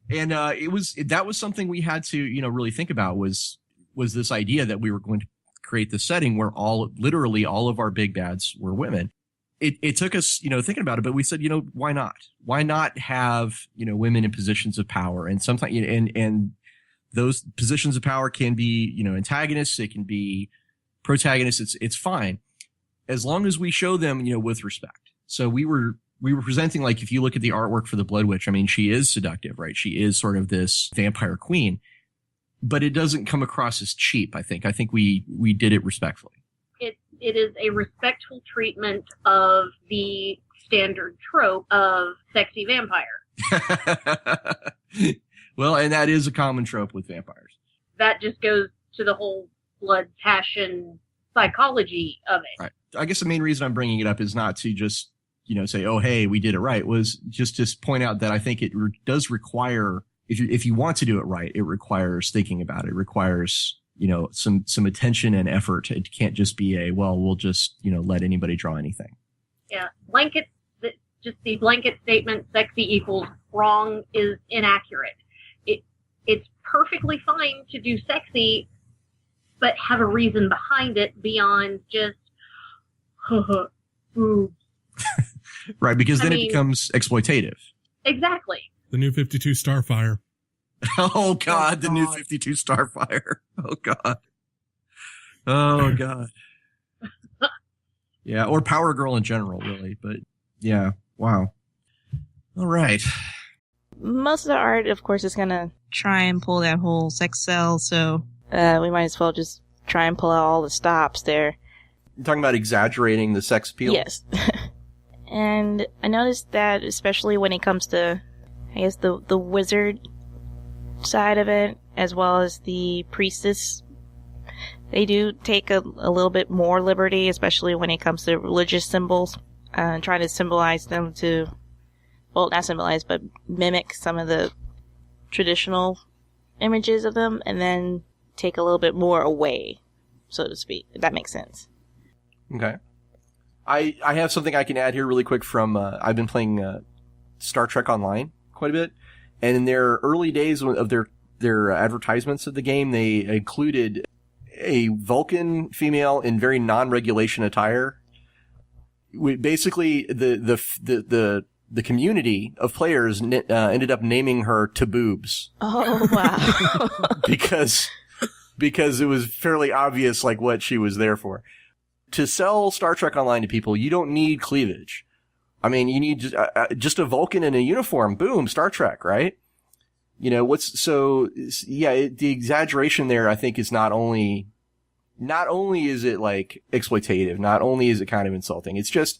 And that was something we had to, really think about was this idea that we were going to create this setting where literally all of our big bads were women. It took us, thinking about it, but we said, why not? Why not have, women in positions of power? And sometimes, and those positions of power can be, antagonists. It can be protagonists. It's fine. As long as we show them, with respect. So we were presenting, like, if you look at the artwork for the Blood Witch, she is seductive, right? She is sort of this vampire queen, but it doesn't come across as cheap. I think we did it respectfully. It is a respectful treatment of the standard trope of sexy vampire. Well, and that is a common trope with vampires. That just goes to the whole blood passion psychology of it. Right. I guess the main reason I'm bringing it up is not to just, say, oh, hey, we did it right, was just to point out that I think it does require, if you want to do it right, it requires thinking about it. It requires, some attention and effort. It can't just be we'll just, let anybody draw anything. Yeah. The blanket statement, sexy equals wrong, is inaccurate. It's perfectly fine to do sexy, but have a reason behind it beyond just, boobs. Right, because then it becomes exploitative. Exactly. The new 52 Starfire. Oh, God, the new 52 Starfire. Oh, God. Oh, God. Yeah, or Power Girl in general, really. But, yeah, wow. All right. Most of the art, of course, is going to try and pull that whole sex sell, so we might as well just try and pull out all the stops there. You're talking about exaggerating the sex appeal? Yes. And I noticed that, especially when it comes to, I guess, the wizard side of it, as well as the priestess, they do take a little bit more liberty, especially when it comes to religious symbols, trying to symbolize them to, well, not symbolize, but mimic some of the traditional images of them, and then take a little bit more away, so to speak, if that makes sense. Okay. I have something I can add here really quick from, I've been playing Star Trek Online quite a bit, and in their early days of their advertisements of the game, they included a Vulcan female in very non-regulation attire. Basically, the community of players ended up naming her Taboobs. Oh, wow. because it was fairly obvious, like, what she was there for. To sell Star Trek Online to people, you don't need cleavage. You need just a Vulcan in a uniform. Boom, Star Trek, right? The exaggeration there, I think, is not only is it, like, exploitative, not only is it kind of insulting, it's just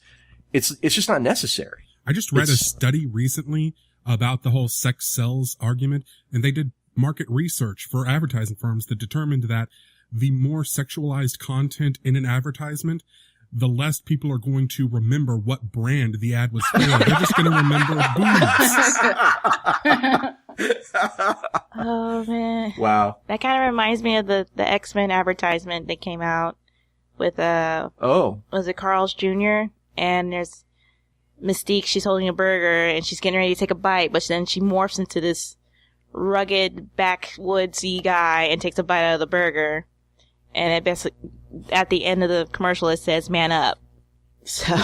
not necessary. I just read a study recently about the whole sex sells argument, and they did market research for advertising firms that determined that the more sexualized content in an advertisement, the less people are going to remember what brand the ad was for. They're just going to remember boobs. Oh, man. Wow. That kind of reminds me of the X-Men advertisement that came out with, was it Carl's Jr.? And there's Mystique, she's holding a burger, and she's getting ready to take a bite, but then she morphs into this rugged, backwoodsy guy and takes a bite out of the burger. And it basically, at the end of the commercial, it says, "Man up." So.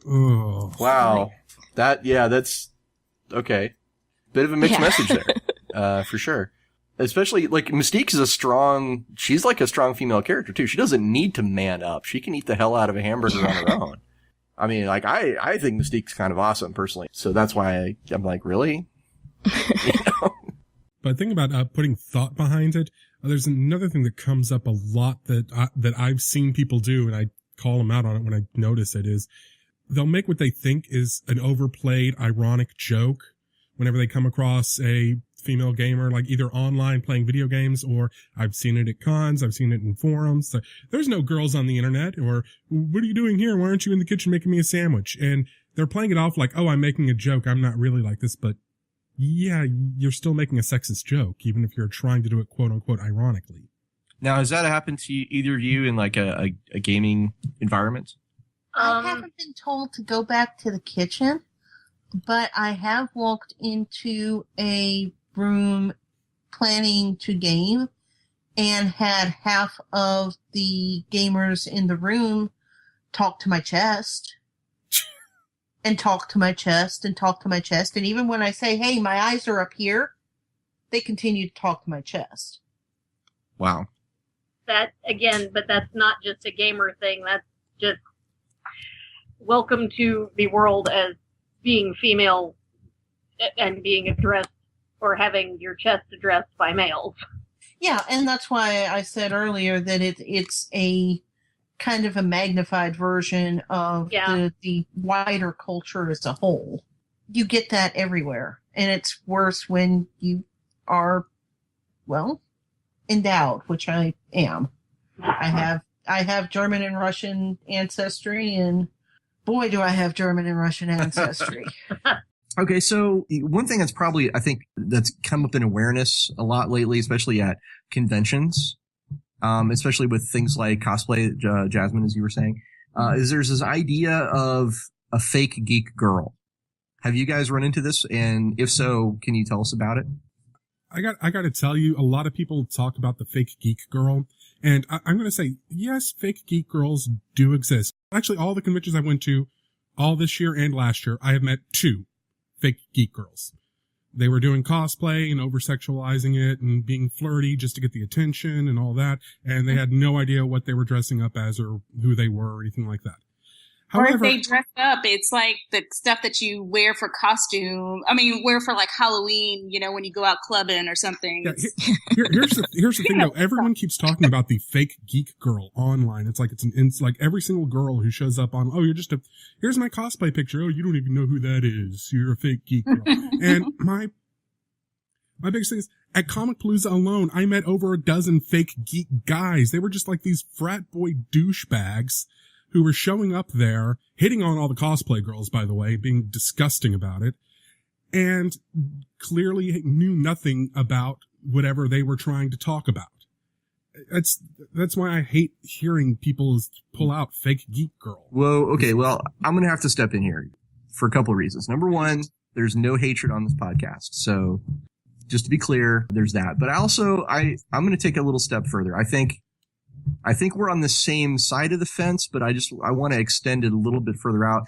Oh, wow. That's okay. Bit of a mixed message there, for sure. Especially, like, Mystique is she's like a strong female character, too. She doesn't need to man up. She can eat the hell out of a hamburger on her own. I mean, like, I think Mystique's kind of awesome, personally. So that's why I'm like, really? You know? But think about putting thought behind it. There's another thing that comes up a lot that I've seen people do, and I call them out on it when I notice it, is they'll make what they think is an overplayed, ironic joke whenever they come across a female gamer, like either online playing video games, or I've seen it at cons, I've seen it in forums. So there's no girls on the internet, or what are you doing here? Why aren't you in the kitchen making me a sandwich? And they're playing it off like, oh, I'm making a joke. I'm not really like this, but yeah, you're still making a sexist joke, even if you're trying to do it quote unquote ironically. Now, has that happened to either of you in like a gaming environment? I haven't been told to go back to the kitchen, but I have walked into a room planning to game and had half of the gamers in the room talk to my chest and talk to my chest and talk to my chest. And even when I say, hey, my eyes are up here, they continue to talk to my chest. Wow. That, again, but that's not just a gamer thing. That's just welcome to the world as being female and being addressed or having your chest addressed by males. Yeah, and that's why I said earlier that it's a kind of a magnified version of the wider culture as a whole. You get that everywhere, and it's worse when you are, well, endowed, which I am. I have German and Russian ancestry, and boy, do I have German and Russian ancestry. Okay, so one thing that's probably, I think, that's come up in awareness a lot lately, especially at conventions, especially with things like cosplay, Jasmine, as you were saying, is there's this idea of a fake geek girl. Have you guys run into this? And if so, can you tell us about it? I got to tell you, a lot of people talk about the fake geek girl, and I'm going to say, yes, fake geek girls do exist. Actually, all the conventions I went to, all this year and last year, I have met 2 fake geek girls. They were doing cosplay and over-sexualizing it and being flirty just to get the attention and all that, and they had no idea what they were dressing up as or who they were or anything like that. However, or if they dress up, it's like the stuff that you wear for costume. I mean, wear for like Halloween, you know, when you go out clubbing or something. Yeah, here's the thing though. Everyone keeps talking about the fake geek girl online. It's like every single girl who shows up on, oh, here's my cosplay picture. Oh, you don't even know who that is. You're a fake geek girl. And my biggest thing is, at Comic Palooza alone, I met over a dozen fake geek guys. They were just like these frat boy douchebags who were showing up there, hitting on all the cosplay girls, by the way, being disgusting about it, and clearly knew nothing about whatever they were trying to talk about. That's why I hate hearing people pull out fake geek girl. Whoa, okay, well, I'm going to have to step in here for a couple of reasons. Number one, there's no hatred on this podcast, so just to be clear, there's that. But I'm going to take a little step further. I think we're on the same side of the fence, but I want to extend it a little bit further out.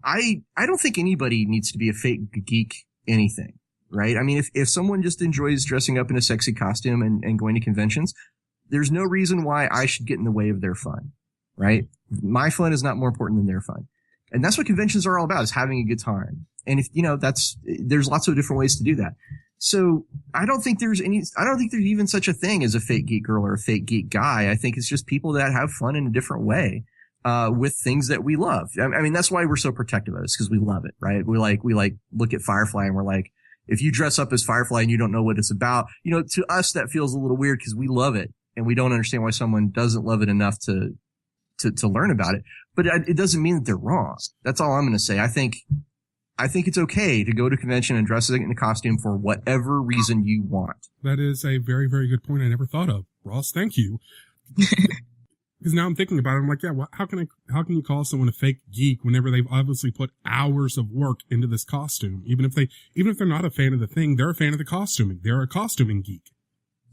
I don't think anybody needs to be a fake geek anything, right? I mean, if someone just enjoys dressing up in a sexy costume and going to conventions, there's no reason why I should get in the way of their fun, right? My fun is not more important than their fun. And that's what conventions are all about, is having a good time. And if, there's lots of different ways to do that. So I don't think there's even such a thing as a fake geek girl or a fake geek guy. I think it's just people that have fun in a different way, with things that we love. I mean, that's why we're so protective of this, because we love it, right? We look at Firefly and we're like, if you dress up as Firefly and you don't know what it's about, to us, that feels a little weird because we love it and we don't understand why someone doesn't love it enough to learn about it. But it doesn't mean that they're wrong. That's all I'm going to say. I think it's okay to go to a convention and dress in a costume for whatever reason you want. That is a very, very good point I never thought of. Ross, thank you. Because now I'm thinking about it, I'm like, yeah, well, how can you call someone a fake geek whenever they've obviously put hours of work into this costume? Even if they're not a fan of the thing, they're a fan of the costuming. They're a costuming geek.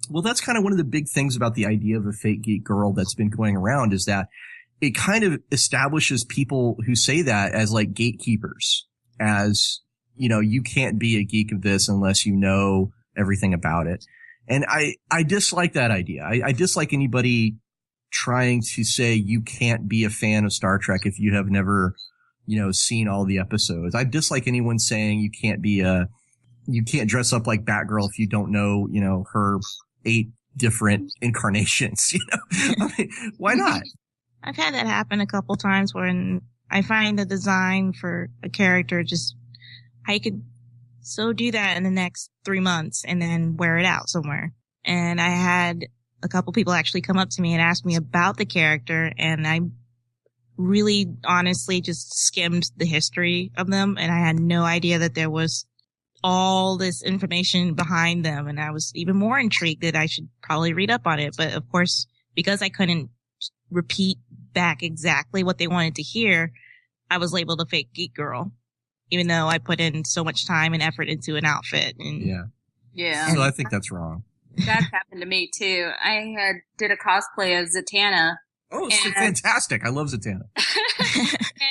Well, that's kind of one of the big things about the idea of a fake geek girl that's been going around, is that it kind of establishes people who say that as like gatekeepers. As, you can't be a geek of this unless you know everything about it. And I dislike that idea. I dislike anybody trying to say you can't be a fan of Star Trek if you have never, seen all the episodes. I dislike anyone saying you can't dress up like Batgirl if you don't know, her 8 different incarnations, I mean, why not? I've had that happen a couple times when I find the design for a character I could so do that in the next 3 months and then wear it out somewhere. And I had a couple people actually come up to me and ask me about the character, and I really honestly just skimmed the history of them, and I had no idea that there was all this information behind them, and I was even more intrigued that I should probably read up on it. But of course, because I couldn't repeat back exactly what they wanted to hear, I was labeled a fake geek girl, even though I put in so much time and effort into an outfit. And Yeah. So I think that's wrong. That's happened to me too. I did a cosplay of Zatanna. Oh, it's fantastic. I love Zatanna.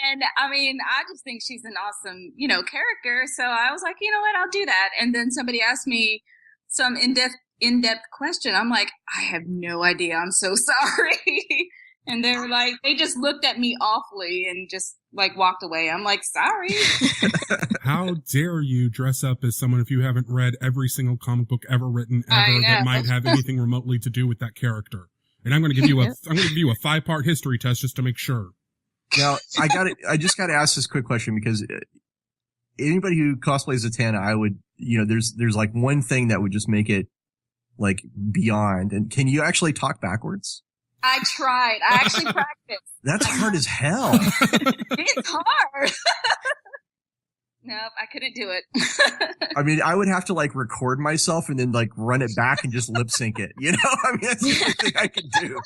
And I mean, I just think she's an awesome, character. So I was like, you know what, I'll do that. And then somebody asked me some in-depth question. I'm like, I have no idea. I'm so sorry. And they were like, they just looked at me awfully and just like walked away. I'm like, sorry. How dare you dress up as someone if you haven't read every single comic book ever written ever that might have anything remotely to do with that character? And I'm going to give you a 5-part history test just to make sure. Now, I just got to ask this quick question, because anybody who cosplays Zatanna, I would, there's like one thing that would just make it like beyond. And can you actually talk backwards? I tried. I actually practiced. That's hard as hell. It's hard. Nope, I couldn't do it. I mean, I would have to like record myself and then like run it back and just lip sync it. I mean, that's the only thing I can do.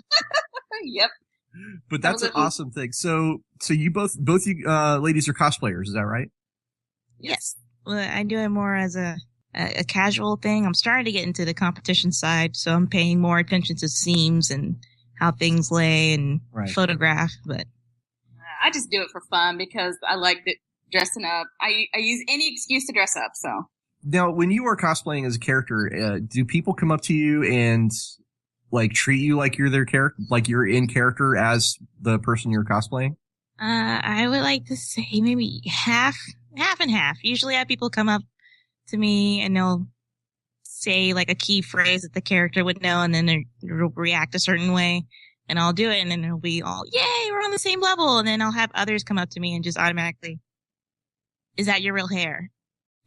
Yep. But that's an awesome thing. So you both you ladies are cosplayers, is that right? Yes. Well, I do it more as a casual thing. I'm starting to get into the competition side, so I'm paying more attention to seams and how things lay and photograph. But I just do it for fun because I like dressing up. I use any excuse to dress up. So now, when you are cosplaying as a character, do people come up to you and like treat you like you're their character, like you're in character as the person you're cosplaying? I would like to say maybe half and half. Usually I have people come up to me and they'll say like a key phrase that the character would know, and then they'll react a certain way, and I'll do it, and then it'll be all, yay, we're on the same level. And then I'll have others come up to me and just automatically, is that your real hair?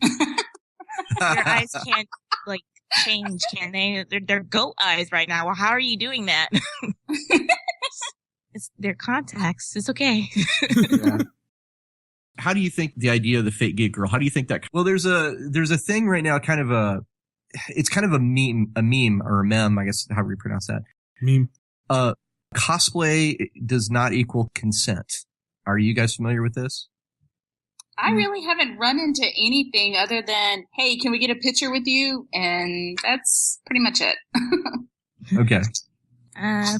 Your eyes can't like change, can they? They're goat eyes right now. Well, how are you doing that? They're contacts. It's okay. Yeah. How do you think the idea of the fake geek girl? How do you think that? Well, there's a thing right now, it's kind of a meme or a meme, I guess, however you pronounce that. Meme. Cosplay does not equal consent. Are you guys familiar with this? I really haven't run into anything other than, hey, can we get a picture with you? And that's pretty much it. Okay.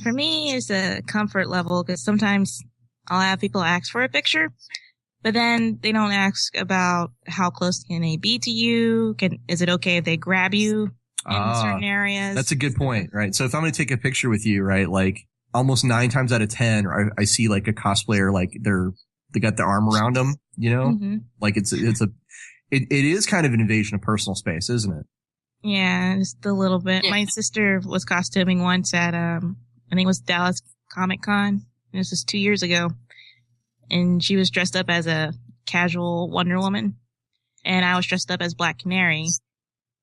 For me, it's a comfort level, because sometimes I'll have people ask for a picture, but then they don't ask about how close can they be to you? Is it okay if they grab you in certain areas? That's a good point, right? So if I'm going to take a picture with you, right, like almost 9 times out of 10, I see like a cosplayer, like they got their arm around them, Mm-hmm. like it is kind of an invasion of personal space, isn't it? Yeah, just a little bit. Yeah. My sister was costuming once at, I think it was Dallas Comic Con. This was 2 years ago. And she was dressed up as a casual Wonder Woman. And I was dressed up as Black Canary.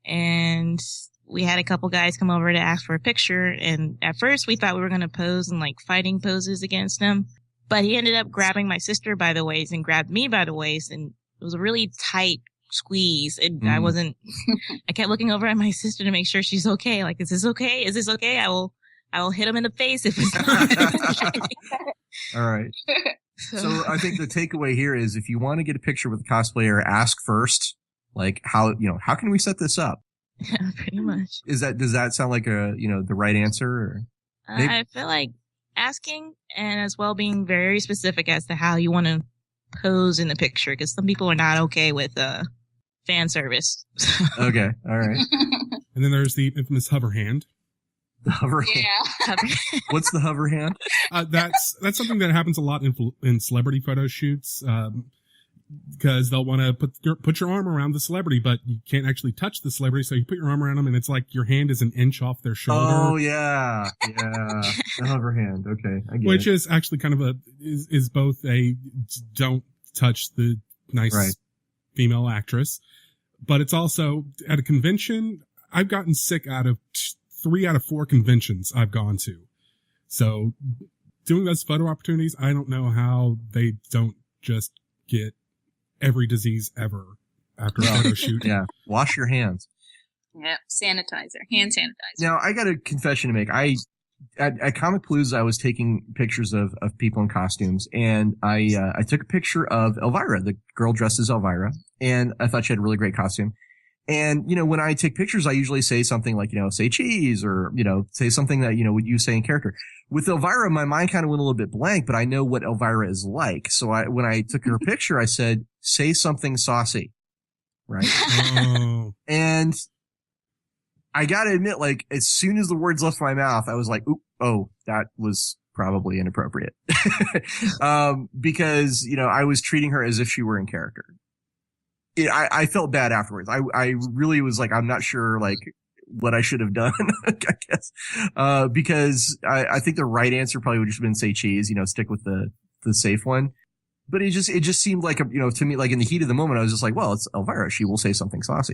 And we had a couple guys come over to ask for a picture. And at first we thought we were going to pose in like fighting poses against him. But he ended up grabbing my sister by the waist and grabbed me by the waist. And it was a really tight squeeze. And I kept looking over at my sister to make sure she's okay. Like, is this okay? Is this okay? I will hit him in the face if it's not. All right. So I think the takeaway here is, if you want to get a picture with a cosplayer, ask first, like, how can we set this up? Yeah, pretty much. Does that sound like the right answer? Or I feel like asking, and as well being very specific as to how you want to pose in the picture, because some people are not okay with fan service. Okay, all right. And then there's the infamous hover hand. The hover hand. Yeah. What's the hover hand? That's something that happens a lot in celebrity photo shoots, because they'll want to put your arm around the celebrity, but you can't actually touch the celebrity. So you put your arm around them, and it's like your hand is an inch off their shoulder. Oh yeah. The hover hand. Okay, I get Which it. is actually kind of is both a don't touch the nice female actress, but it's also at a convention. I've gotten sick out of 3 out of 4 conventions I've gone to. So doing those photo opportunities, I don't know how they don't just get every disease ever after a photo shoot. Yeah. Wash your hands. Yep. Sanitizer. Hand sanitizer. Now, I got a confession to make. At Comic Palooza, I was taking pictures of people in costumes, and I took a picture of Elvira, the girl dressed as Elvira, and I thought she had a really great costume. And, when I take pictures, I usually say something like, say cheese, or, say something that, would you say in character. With Elvira, my mind kind of went a little bit blank, but I know what Elvira is like. So when I took her picture, I said, say something saucy. Right. Oh. And I gotta admit, like, as soon as the words left my mouth, I was like, that was probably inappropriate. Because, I was treating her as if she were in character. I felt bad afterwards. I really was like, I'm not sure, like, what I should have done, I guess. Because I think the right answer probably would just have been say cheese, stick with the safe one. But it just seemed like, to me, like in the heat of the moment, I was just like, well, it's Elvira. She will say something saucy.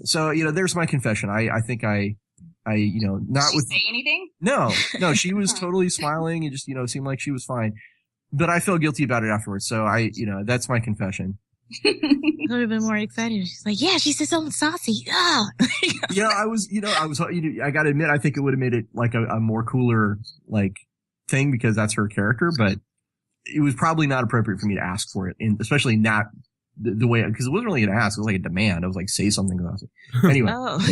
So, there's my confession. I think not Did she with. say anything? No, she was totally smiling. It just, seemed like she was fine. But I felt guilty about it afterwards. So that's my confession. I would have been more excited. She's like, yeah, she said something saucy. Oh. I gotta admit, I think it would have made it like a more cooler, like, thing because that's her character, but it was probably not appropriate for me to ask for it, and especially not the way, because it wasn't really an ask, it was like a demand. I was like, say something saucy. Anyway. Oh.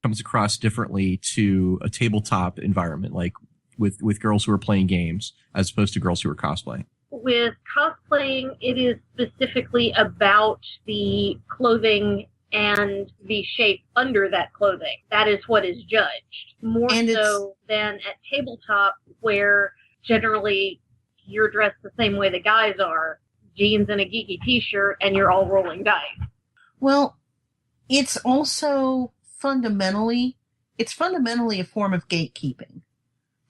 Comes across differently to a tabletop environment, like with girls who are playing games as opposed to girls who are cosplaying. With cosplaying, it is specifically about the clothing and the shape under that clothing. That is what is judged. More so than at tabletop, where generally you're dressed the same way the guys are, jeans and a geeky t-shirt, and you're all rolling dice. Well, it's also fundamentally a form of gatekeeping.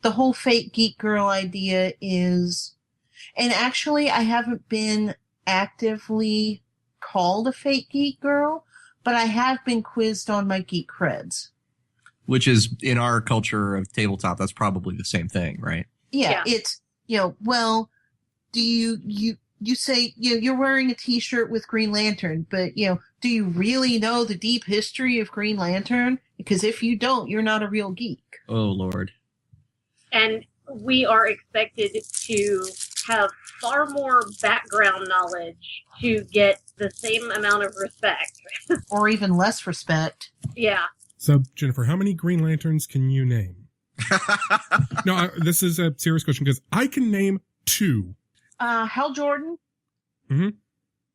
The whole fake geek girl idea is... And actually, I haven't been actively called a fake geek girl, but I have been quizzed on my geek creds. Which is, in our culture of tabletop, that's probably the same thing, right? Yeah. It's, well, do you say, you're wearing a t-shirt with Green Lantern, but, do you really know the deep history of Green Lantern? Because if you don't, you're not a real geek. Oh, Lord. And we are expected to have far more background knowledge to get the same amount of respect. Or even less respect. Yeah. So, Jennifer, how many Green Lanterns can you name? No, this is a serious question because I can name 2. Hal Jordan. Mm-hmm.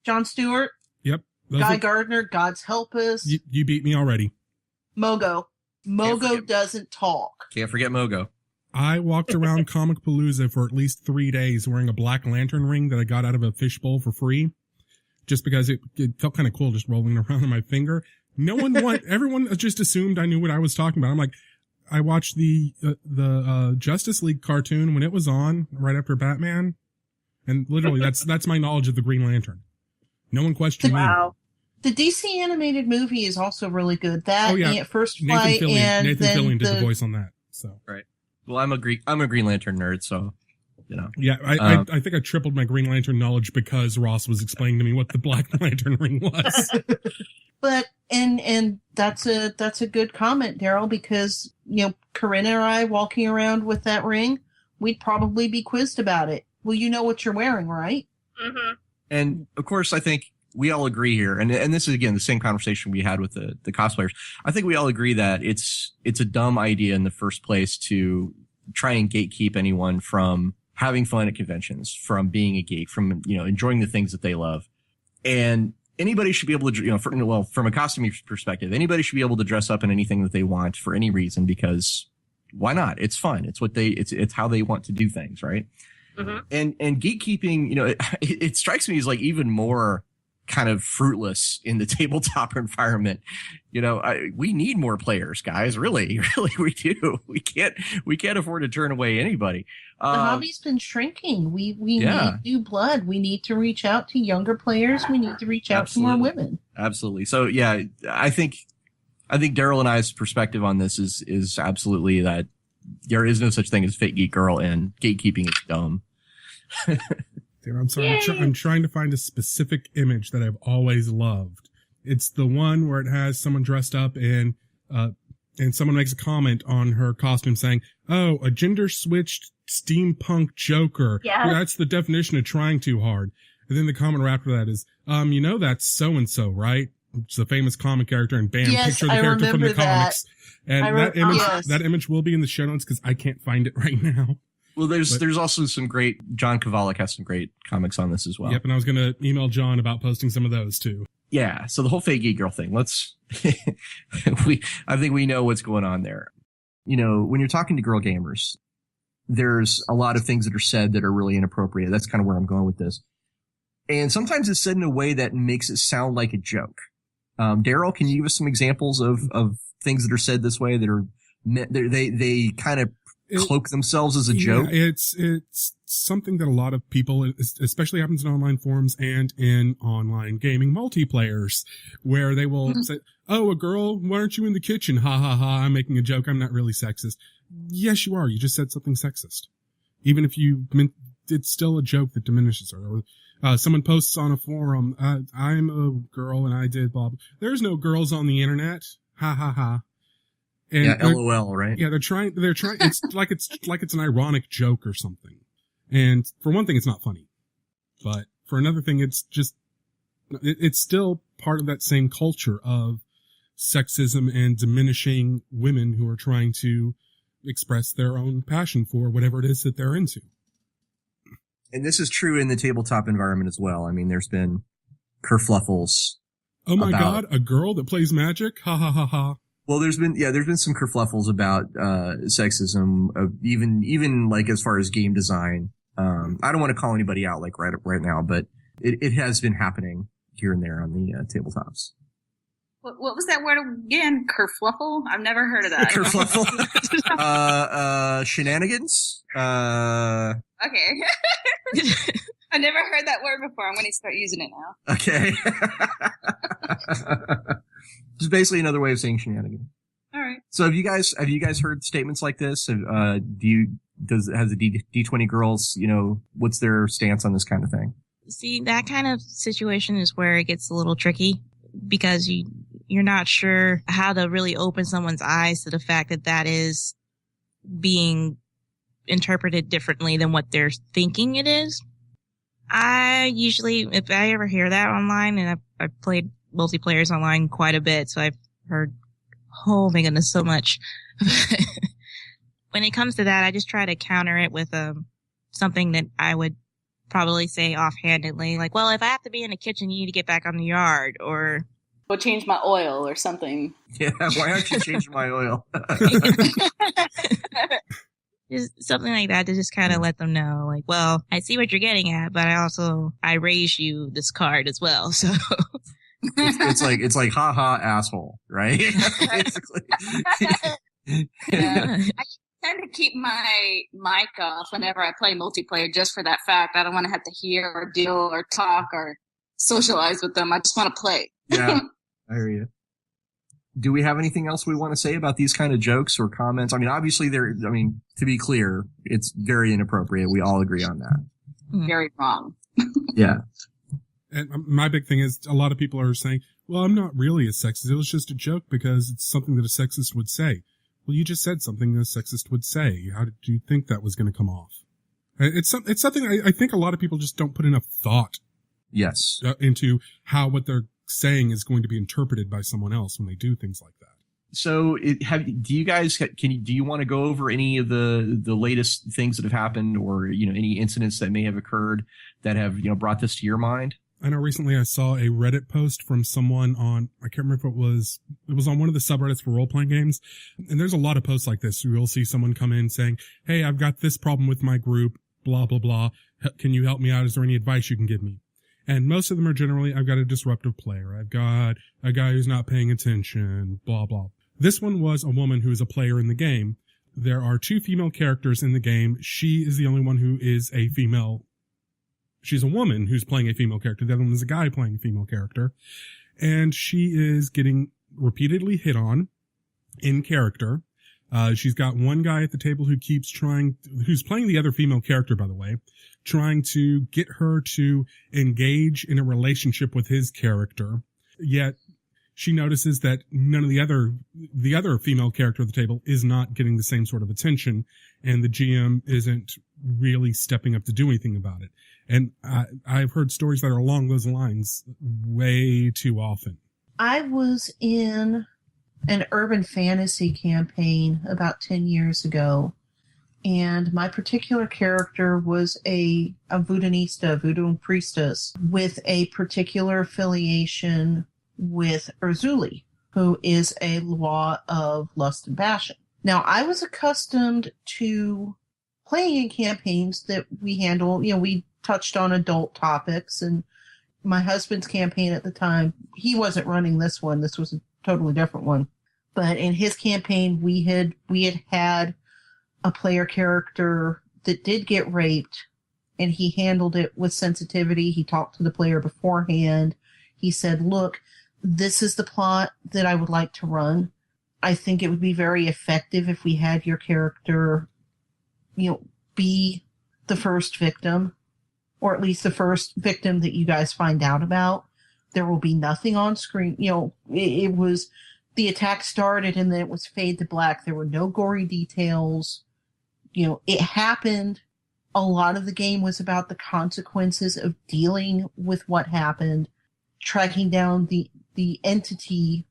John Stewart. Yep. Guy Gardner, God's help us. You beat me already. Mogo. Mogo doesn't talk. Can't forget Mogo. I walked around Comic Palooza for at least 3 days wearing a Black Lantern ring that I got out of a fishbowl for free, just because it felt kind of cool just rolling around on my finger. Everyone just assumed I knew what I was talking about. I'm like, I watched the Justice League cartoon when it was on right after Batman, and literally that's my knowledge of the Green Lantern. No one questioned me. Wow. The DC animated movie is also really good. That and First Flight Nathan Fillion did the voice on that. So right. Well, I'm a Green Lantern nerd, so Yeah, I think I tripled my Green Lantern knowledge because Ross was explaining to me what the Black Lantern ring was. But and that's a good comment, Daryl, because Corinna or I walking around with that ring, we'd probably be quizzed about it. Well, you know what you're wearing, right? Mm-hmm. And of course, I think we all agree here, and this is again the same conversation we had with the cosplayers. I think we all agree that it's a dumb idea in the first place to try and gatekeep anyone from having fun at conventions, from being a geek, from enjoying the things that they love. And anybody should be able to, from a costuming perspective, anybody should be able to dress up in anything that they want for any reason, because why not? It's fun. It's it's how they want to do things, right? Mm-hmm. And gatekeeping, it strikes me as like even more kind of fruitless in the tabletop environment. We need more players, guys. Really, we do. We can't afford to turn away anybody. The hobby's been shrinking. We need new blood. We need to reach out to younger players. We need to reach out to more women. Absolutely. So yeah, I think Daryl and I's perspective on this is absolutely that there is no such thing as fake geek girl, and gatekeeping is dumb. I'm sorry. I'm trying to find a specific image that I've always loved. It's the one where it has someone dressed up and someone makes a comment on her costume saying, "Oh, a gender switched steampunk Joker." Yeah. That's the definition of trying too hard. And then the comment after that is, that's so and so, right? It's a famous comic character, and bam, picture of the character from the comics. And that image will be in the show notes because I can't find it right now. Well, there's also some great, John Kovalik has some great comics on this as well. Yep, and I was going to email John about posting some of those too. Yeah, so the whole fake geek girl thing, I think we know what's going on there. When you're talking to girl gamers, there's a lot of things that are said that are really inappropriate. That's kind of where I'm going with this. And sometimes it's said in a way that makes it sound like a joke. Daryl, can you give us some examples of things that are said this way that are they kind of cloak themselves as a joke? It's something that a lot of people, especially happens in online forums and in online gaming multiplayers, where they will say, "Oh, a girl, why aren't you in the kitchen? Ha ha ha, I'm making a joke. I'm not really sexist." Yes, you are. You just said something sexist. Even if you meant, it's still a joke that diminishes her. Or someone posts on a forum, "I'm a girl and I did blah, blah." There's no girls on the internet. Ha ha ha. And yeah, LOL, right? Yeah, they're trying, it's like it's an ironic joke or something. And for one thing, it's not funny. But for another thing, it's still part of that same culture of sexism and diminishing women who are trying to express their own passion for whatever it is that they're into. And this is true in the tabletop environment as well. I mean, there's been kerfluffles. Oh my God, a girl that plays magic? Ha ha ha ha. Well, there's been some kerfluffles about sexism, even like as far as game design. I don't want to call anybody out like right now, but it has been happening here and there on the tabletops. What was that word again? Kerfluffle? I've never heard of that. Kerfluffle. Shenanigans. Okay. I never heard that word before. I'm going to start using it now. Okay. Just basically another way of saying shenanigans. All right. So have you guys heard statements like this? Has the D20 girls, what's their stance on this kind of thing? See, that kind of situation is where it gets a little tricky because you're not sure how to really open someone's eyes to the fact that is being interpreted differently than what they're thinking it is. I usually, if I ever hear that online, and I've played multiplayers online quite a bit, so I've heard, oh my goodness, so much. When it comes to that, I just try to counter it with something that I would probably say offhandedly, like, well, if I have to be in the kitchen, you need to get back on the yard, or change my oil or something. Yeah, why aren't you changing my oil? Just something like that to just kind of let them know, like, well, I see what you're getting at, but I raised you this card as well, so. It's like ha ha asshole, right? Basically. Yeah. I tend to keep my mic off whenever I play multiplayer just for that fact. I don't want to have to hear or deal or talk or socialize with them. I just want to play. Yeah, I hear you. Do we have anything else we want to say about these kind of jokes or comments? I mean, obviously to be clear, it's very inappropriate. We all agree on that. Very wrong. Yeah. And my big thing is a lot of people are saying, well, I'm not really a sexist. It was just a joke because it's something that a sexist would say. Well, you just said something a sexist would say. How did you think that was going to come off? It's something I think a lot of people just don't put enough thought Yes. Into how what they're saying is going to be interpreted by someone else when they do things like that. So do you want to go over any of the latest things that have happened or, any incidents that may have occurred that have, brought this to your mind? I know recently I saw a Reddit post from someone on, I can't remember if it was on one of the subreddits for role-playing games. And there's a lot of posts like this. You'll see someone come in saying, hey, I've got this problem with my group, blah, blah, blah. Can you help me out? Is there any advice you can give me? And most of them are generally, I've got a disruptive player. I've got a guy who's not paying attention, blah, blah. This one was a woman who is a player in the game. There are 2 female characters in the game. She is the only one who is a female. She's a woman who's playing a female character. The other one is a guy playing a female character. And she is getting repeatedly hit on in character. She's got one guy at the table who's playing the other female character, by the way, trying to get her to engage in a relationship with his character. Yet she notices that none of the other female character at the table is not getting the same sort of attention, and the GM isn't really stepping up to do anything about it. And I've heard stories that are along those lines way too often. I was in an urban fantasy campaign about 10 years ago, and my particular character was a voodoo priestess with a particular affiliation with Urzuli, who is a law of lust and passion. Now, I was accustomed to playing in campaigns that we handle, we touched on adult topics, and my husband's campaign at the time, he wasn't running this one. This was a totally different one. But in his campaign, we had a player character that did get raped, and he handled it with sensitivity. He talked to the player beforehand. He said, look, this is the plot that I would like to run. I think it would be very effective if we had your character, be the first victim, or at least the first victim that you guys find out about. There will be nothing on screen. It was, the attack started and then it was fade to black. There were no gory details. It happened. A lot of the game was about the consequences of dealing with what happened, tracking down the entity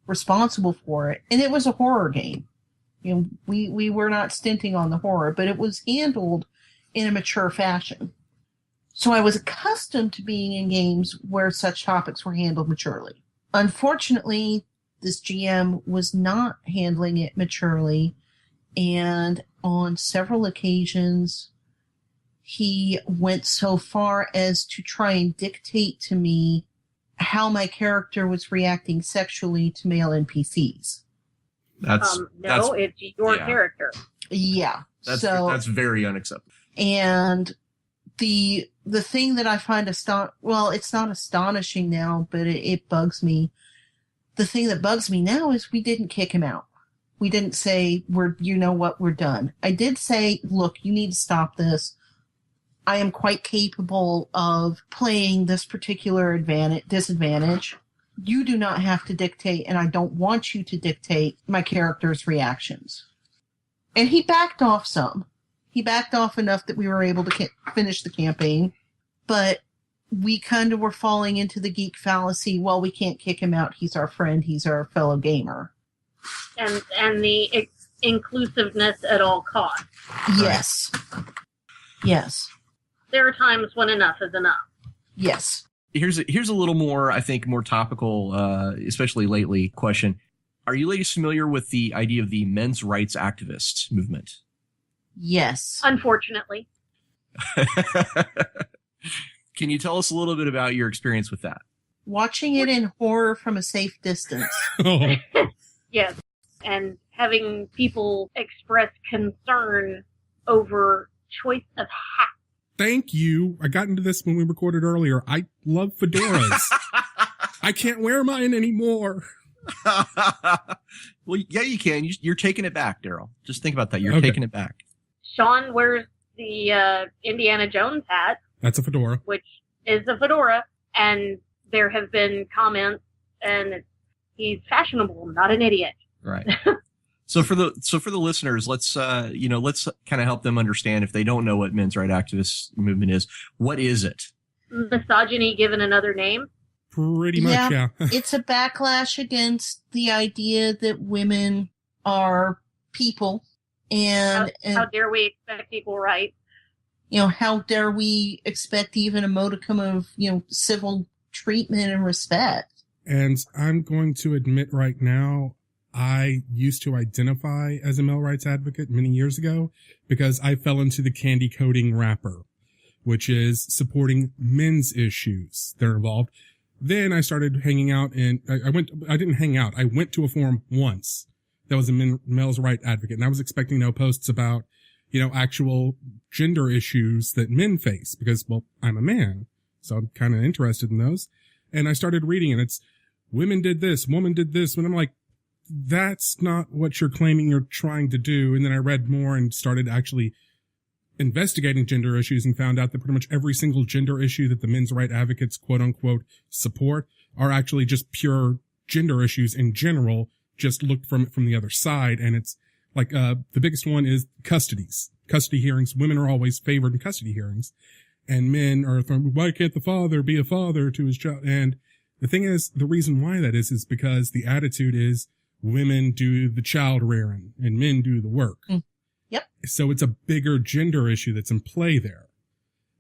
responsible for it. And it was a horror game. We were not stinting on the horror, but it was handled in a mature fashion. So I was accustomed to being in games where such topics were handled maturely. Unfortunately, this GM was not handling it maturely, and on several occasions, he went so far as to try and dictate to me how my character was reacting sexually to male NPCs. It's your character. Yeah. That's very unacceptable. And the thing that I find it's not astonishing now, but it bugs me. The thing that bugs me now is we didn't kick him out. We didn't say, we're done. I did say, look, you need to stop this. I am quite capable of playing this particular disadvantage. You do not have to dictate, and I don't want you to dictate my character's reactions. And he backed off some. He backed off enough that we were able to finish the campaign. But we kind of were falling into the geek fallacy. Well, we can't kick him out. He's our friend. He's our fellow gamer. And the inclusiveness at all costs. Yes. Yes. There are times when enough is enough. Yes. Here's a little more, I think, more topical, especially lately, question. Are you ladies familiar with the idea of the men's rights activist movement? Yes. Unfortunately. Can you tell us a little bit about your experience with that? Watching it in horror from a safe distance. Yes. And having people express concern over choice of hat. Thank you. I got into this when we recorded earlier. I love fedoras. I can't wear mine anymore. Well, yeah, you can. You're taking it back, Daryl. Just think about that. You're taking it back. Sean wears the Indiana Jones hat. That's a fedora. Which is a fedora. And there have been comments, and he's fashionable, not an idiot. Right. So for the listeners, let's kind of help them understand if they don't know what men's rights activist movement is. What is it? Misogyny given another name? Pretty much, yeah. It's a backlash against the idea that women are people. And how dare we expect equal rights? how dare we expect even a modicum of, civil treatment and respect? And I'm going to admit right now, I used to identify as a male rights advocate many years ago because I fell into the candy coating wrapper, which is supporting men's issues that are involved. Then I started hanging out and I didn't hang out. I went to a forum once that was a male's rights advocate, and I was expecting posts about, actual gender issues that men face because, well, I'm a man. So I'm kind of interested in those. And I started reading, and it's women did this, woman did this. And I'm like, that's not what you're claiming you're trying to do. And then I read more and started actually investigating gender issues and found out that pretty much every single gender issue that the men's rights advocates, quote unquote, support are actually just pure gender issues in general, just looked from the other side. And it's like, the biggest one is custody hearings. Women are always favored in custody hearings, and men are why can't the father be a father to his child? And the thing is, the reason why that is because the attitude is women do the child rearing and men do the work. Yep. So it's a bigger gender issue that's in play there.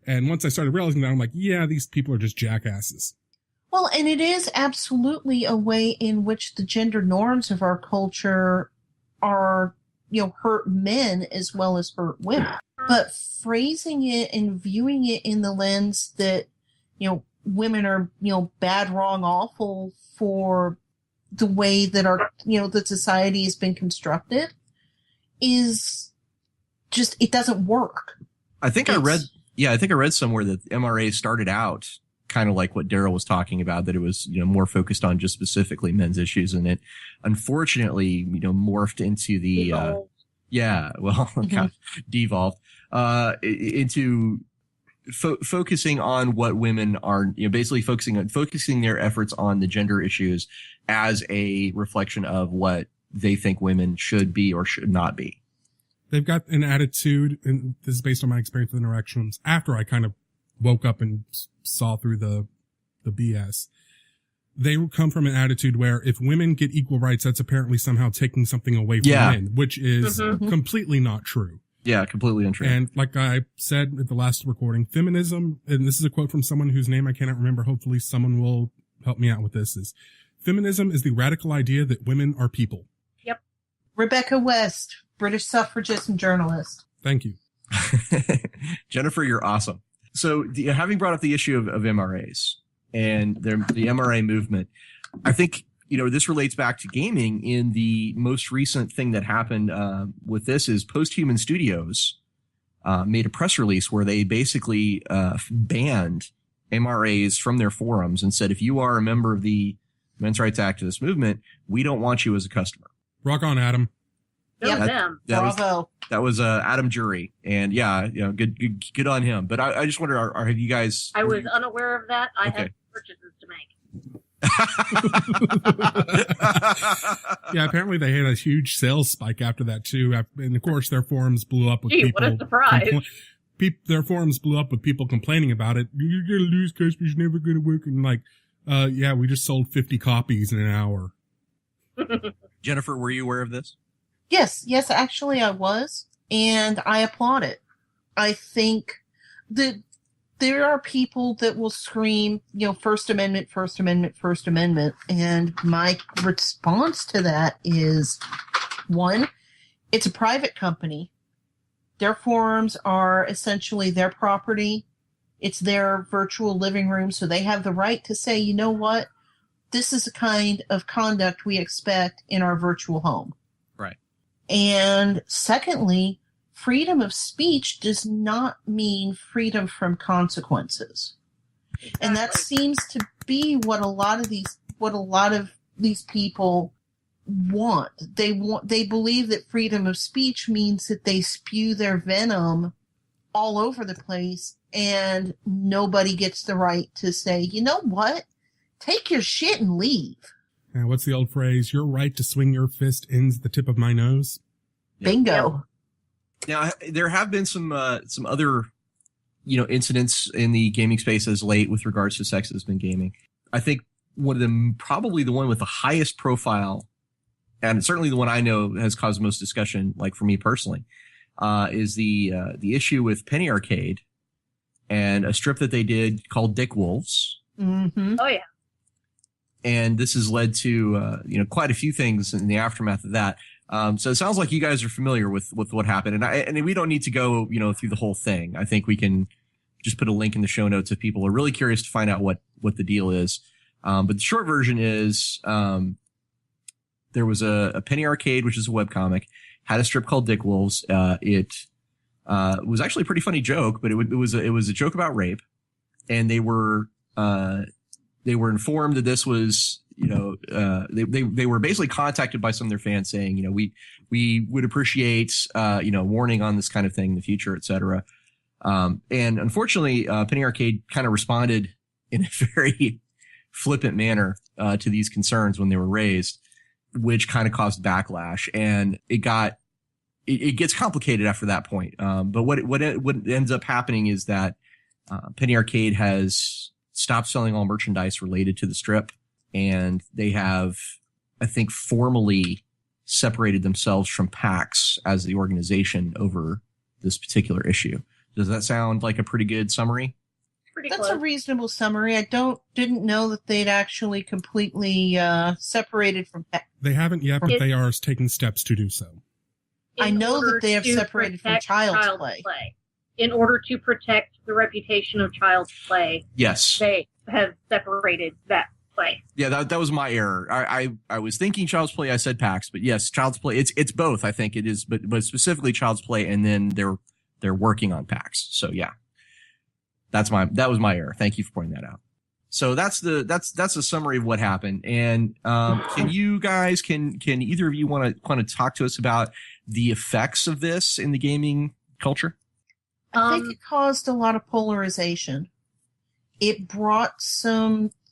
And once I started realizing that, I'm like, yeah, these people are just jackasses. Well, and it is absolutely a way in which the gender norms of our culture are, hurt men as well as hurt women. But phrasing it and viewing it in the lens that, women are, bad, wrong, awful for the way that our, that society has been constructed is just, it doesn't work. I think I read somewhere that MRA started out kind of like what Daryl was talking about, that it was, more focused on just specifically men's issues. And it unfortunately, morphed into the, kind of devolved, into focusing on what women are, basically focusing their efforts on the gender issues as a reflection of what they think women should be or should not be. They've got an attitude, and this is based on my experience with interactions after I kind of woke up and saw through the BS. They come from an attitude where if women get equal rights, that's apparently somehow taking something away from men, which is completely not true. Yeah, completely untrue. And like I said at the last recording, feminism, and this is a quote from someone whose name I cannot remember, hopefully someone will help me out with this, is feminism is the radical idea that women are people. Yep. Rebecca West, British suffragist and journalist. Thank you. Jennifer, you're awesome. So having brought up the issue of MRAs and the MRA movement, I think, this relates back to gaming. In the most recent thing that happened with this is Posthuman Studios made a press release where they basically banned MRAs from their forums and said, if you are a member of the men's rights activist movement, we don't want you as a customer. Rock on, Adam. Bravo. That was Adam Jury, and good on him. But I just wonder, have you guys? I was unaware of that. I had purchases to make. Yeah, apparently they had a huge sales spike after that too, and of course their forums blew up with people. What a surprise! Their forums blew up with people complaining about it. You're gonna lose customers, never gonna work, and we just sold 50 copies in an hour. Jennifer, were you aware of this? Yes, actually I was, and I applaud it. I think that there are people that will scream, First Amendment, First Amendment, First Amendment, and my response to that is, one, it's a private company. Their forums are essentially their property. It's their virtual living room, so they have the right to say, you know what, this is the kind of conduct we expect in our virtual home. Right. And secondly, freedom of speech does not mean freedom from consequences. Exactly. And that seems to be what a lot of these people want. They believe that freedom of speech means that they spew their venom all over the place and nobody gets the right to say, you know what? Take your shit and leave. Now, what's the old phrase? Your right to swing your fist ends the tip of my nose. Bingo. Now, there have been some other, incidents in the gaming space as late with regards to sexism in gaming. I think one of them, probably the one with the highest profile, and certainly the one I know has caused most discussion, like for me personally, is the issue with Penny Arcade and a strip that they did called Dick Wolves. Mm-hmm. Oh yeah. And this has led to quite a few things in the aftermath of that. So it sounds like you guys are familiar with what happened, and we don't need to go through the whole thing. I think we can just put a link in the show notes if people are really curious to find out what the deal is. But the short version is there was a Penny Arcade, which is a webcomic, had a strip called Dick Wolves. It was actually a pretty funny joke, but it was a joke about rape, and they were informed that this was, they were basically contacted by some of their fans saying, we would appreciate, warning on this kind of thing in the future, et cetera. And unfortunately, Penny Arcade kind of responded in a very flippant manner, to these concerns when they were raised, which kind of caused backlash, and it gets complicated after that point. But what ends up happening is that, Penny Arcade has stopped selling all merchandise related to the strip, and they have, I think, formally separated themselves from PAX as the organization over this particular issue. Does that sound like a pretty good summary? That's a reasonable summary. I didn't know that they'd actually completely separated from PAX. They haven't yet, but they are taking steps to do so. I know that they have separated from Child's Play. In order to protect the reputation of Child's Play, yes, they have separated that play. Yeah, that was my error. I was thinking Child's Play. I said PAX, but yes, Child's Play. It's both. I think it is, but specifically Child's Play, and then they're working on PAX. So yeah, that was my error. Thank you for pointing that out. So that's a summary of what happened. And can you guys can either of you want to talk to us about the effects of this in the gaming culture? I think it caused a lot of polarization. It brought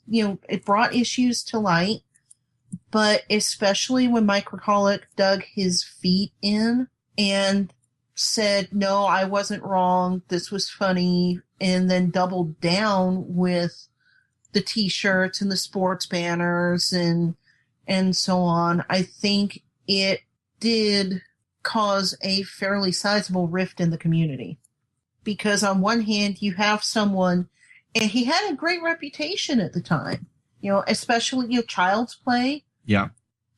it brought issues to light, but especially when Mike Workaholic dug his feet in and said, no, I wasn't wrong, this was funny, and then doubled down with the t-shirts and the sports banners and so on. I think it did cause a fairly sizable rift in the community. Because on one hand, you have someone, and he had a great reputation at the time, especially, Child's Play. Yeah.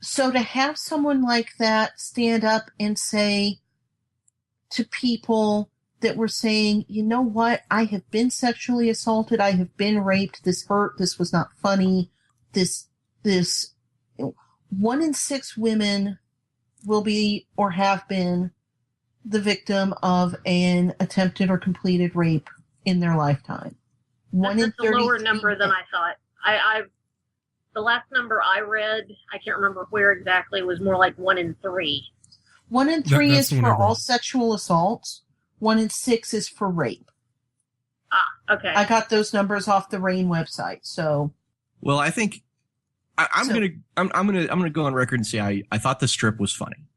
So to have someone like that stand up and say to people that were saying, you know what, I have been sexually assaulted, I have been raped, this hurt, this was not funny, this 1 in 6 women will be or have been the victim of an attempted or completed rape in their lifetime. That's a lower number than I thought. The last number I read, I can't remember where exactly, was more like 1 in 3. 1 in 3 is for all sexual assaults. 1 in 6 is for rape. Ah, okay. I got those numbers off the RAIN website. So, well, I think I'm gonna go on record and say I thought the strip was funny.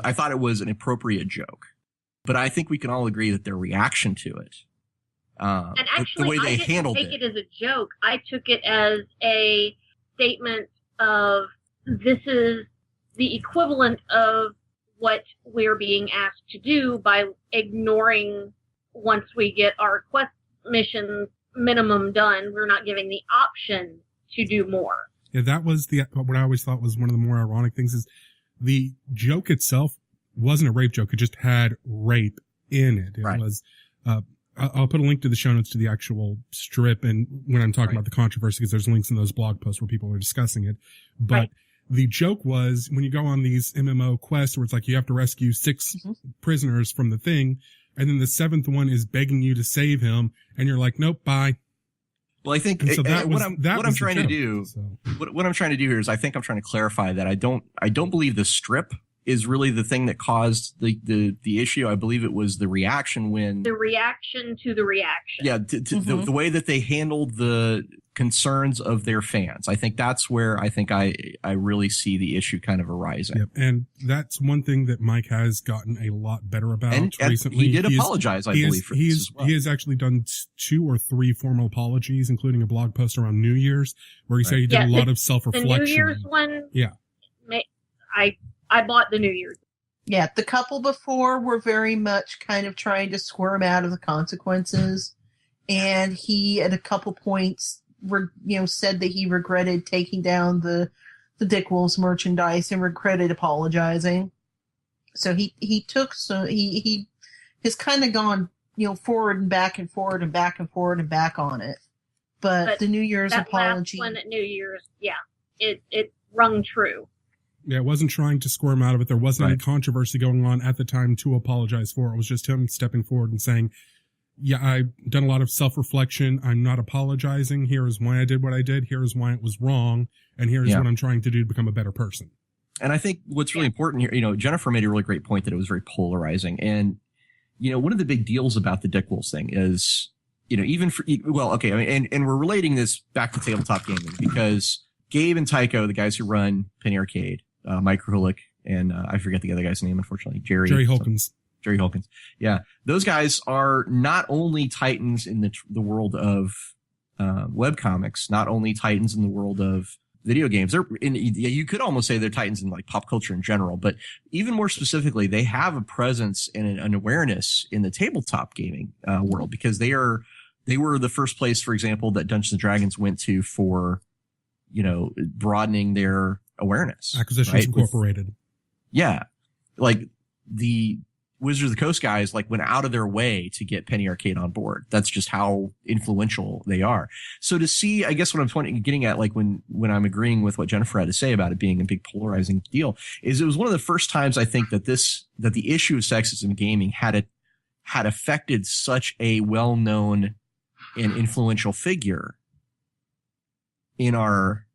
I thought it was an appropriate joke, but I think we can all agree that their reaction to it, and actually, the way they handled take it as a joke. I took it as a statement of this is the equivalent of what we're being asked to do by ignoring once we get our quest missions minimum done. We're not giving the option to do more. Yeah, that was what I always thought was one of the more ironic things is the joke itself wasn't a rape joke. It just had rape in it. It was, I'll put a link to the show notes to the actual strip and when I'm talking about the controversy, because there's links in those blog posts where people are discussing it. But the joke was when you go on these MMO quests where it's like you have to rescue 6 prisoners from the thing, and then the 7th one is begging you to save him, and you're like, nope, bye. Well, I think what I'm trying to do here is I think I'm trying to clarify that I don't believe the strip is really the thing that caused the issue. I believe it was the reaction to the reaction. Yeah, the way that they handled the concerns of their fans. I think that's where I really see the issue kind of arising. Yep. And that's one thing that Mike has gotten a lot better about recently. He did apologize, I believe, for this as well. He has actually done 2 or 3 formal apologies, including a blog post around New Year's where he said he did a lot of self-reflection. The New Year's one? Yeah. I bought the New Year's. Yeah, the couple before were very much kind of trying to squirm out of the consequences. And he, at a couple points, said that he regretted taking down the Dick Wolves merchandise and regretted apologizing. So he has kind of gone, forward and back and forward and back and forward and back on it. But the New Year's apology. Last one at New Year's, yeah, it rung true. Yeah, it wasn't trying to squirm out of it. There wasn't any controversy going on at the time to apologize for. It was just him stepping forward and saying, yeah, I've done a lot of self-reflection. I'm not apologizing. Here is why I did what I did. Here is why it was wrong. And here is what I'm trying to do to become a better person. And I think what's really important here, Jennifer made a really great point that it was very polarizing. And, one of the big deals about the Dick Wolves thing is, even for, and we're relating this back to tabletop gaming because Gabe and Tycho, the guys who run Penny Arcade, Mike Rulik, and I forget the other guy's name, unfortunately, Jerry Holkins. Jerry Holkins. Yeah. Those guys are not only titans in the world of webcomics, not only titans in the world of video games. You could almost say they're titans in like pop culture in general, but even more specifically, they have a presence and an awareness in the tabletop gaming world because they were the first place, for example, that Dungeons and Dragons went to for, broadening their awareness. Acquisitions Incorporated. Like the Wizards of the Coast guys went out of their way to get Penny Arcade on board. That's just how influential they are. So to see, I guess what I'm getting at, when I'm agreeing with what Jennifer had to say about it being a big polarizing deal, is it was one of the first times I think that the issue of sexism in gaming had affected such a well-known and influential figure in our,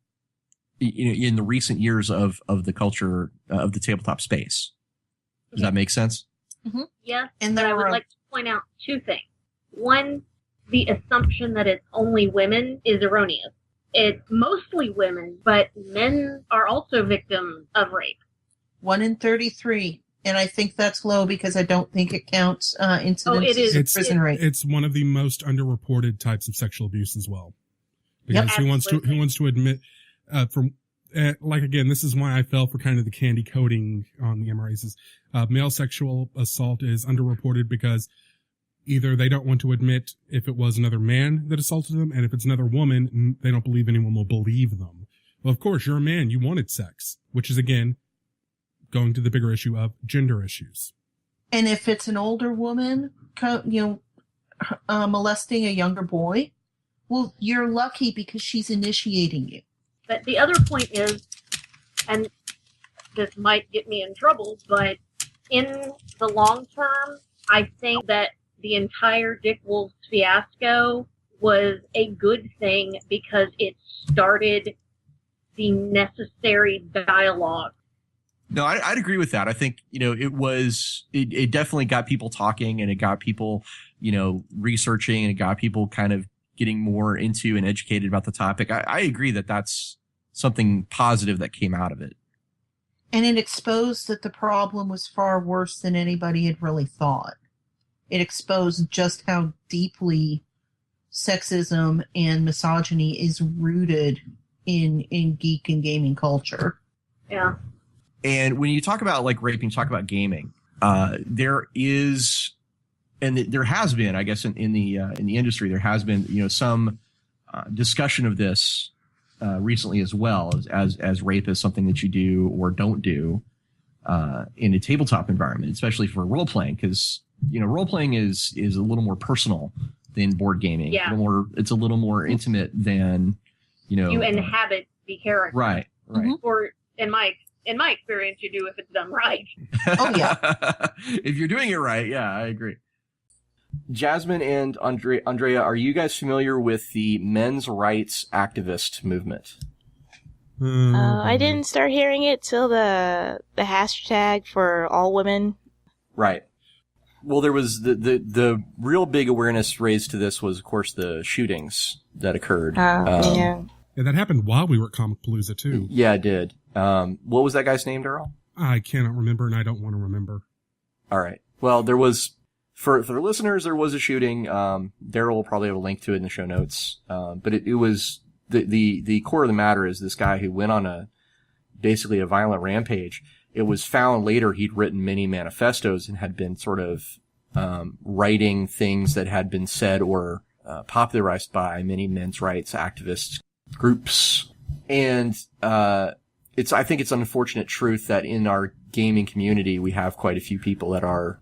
in the recent years of the culture of the tabletop space. Does that make sense? Mm-hmm. Yes, and I would like to point out two things. One, the assumption that it's only women is erroneous. It's mostly women, but men are also victims of rape. 1 in 33. And I think that's low because I don't think it counts incidences of prison rape. It's one of the most underreported types of sexual abuse as well. Because who wants to admit again, this is why I fell for kind of the candy coating on the MRAs. Male sexual assault is underreported because either they don't want to admit if it was another man that assaulted them, and if it's another woman, they don't believe anyone will believe them. Well, of course, you're a man. You wanted sex, which is, again, going to the bigger issue of gender issues. And if it's an older woman, molesting a younger boy, well, you're lucky because she's initiating you. But the other point is, and this might get me in trouble, but in the long term, I think that the entire Dick Wolves fiasco was a good thing because it started the necessary dialogue. No, I'd agree with that. I think, it definitely got people talking and it got people, researching and it got people kind of getting more into and educated about the topic. I agree that that's something positive that came out of it. And it exposed that the problem was far worse than anybody had really thought. It exposed just how deeply sexism and misogyny is rooted in geek and gaming culture. Yeah. And when you talk about rape and you talk about gaming, there is, and there has been, I guess, in the industry, there has been, some discussion of this recently as well as rape is something that you do or don't do in a tabletop environment, especially for role playing, because role playing is a little more personal than board gaming. Yeah. It's a little more intimate than you inhabit the character. Right. Mm-hmm. Or in my experience, you do if it's done right. Oh yeah. If you're doing it right, yeah, I agree. Jasmine and Andrea, are you guys familiar with the men's rights activist movement? I didn't start hearing it till the hashtag for all women. Right. Well, there was the real big awareness raised to this was, of course, the shootings that occurred. Yeah. Yeah, that happened while we were at Comic Palooza, too. Yeah, it did. What was that guy's name, Daryl? I cannot remember, and I don't want to remember. All right. Well, there was... For the listeners, there was a shooting. Daryl will probably have a link to it in the show notes. But it was the core of the matter is this guy who went on basically a violent rampage. it was found later he'd written many manifestos and had been sort of writing things that had been said or popularized by many men's rights activist groups. And I think it's an unfortunate truth that in our gaming community we have quite a few people that are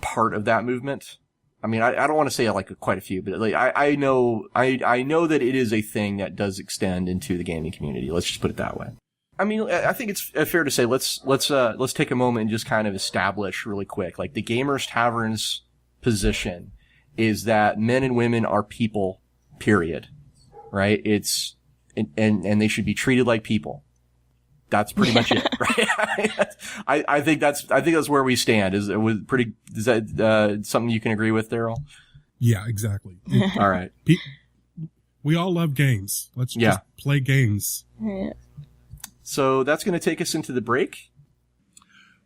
part of that movement. I mean, I don't want to say like quite a few, but like I know that it is a thing that does extend into the gaming community. Let's just put it that way. I mean, I think it's fair to say let's take a moment and just kind of establish really quick, like the Gamers Tavern's position is that men and women are people, period. Right? It's and they should be treated like people. That's pretty much it, right? I think that's where we stand. Is that something you can agree with, Daryl? Yeah, exactly. All right. We all love games. Let's just play games. So that's going to take us into the break.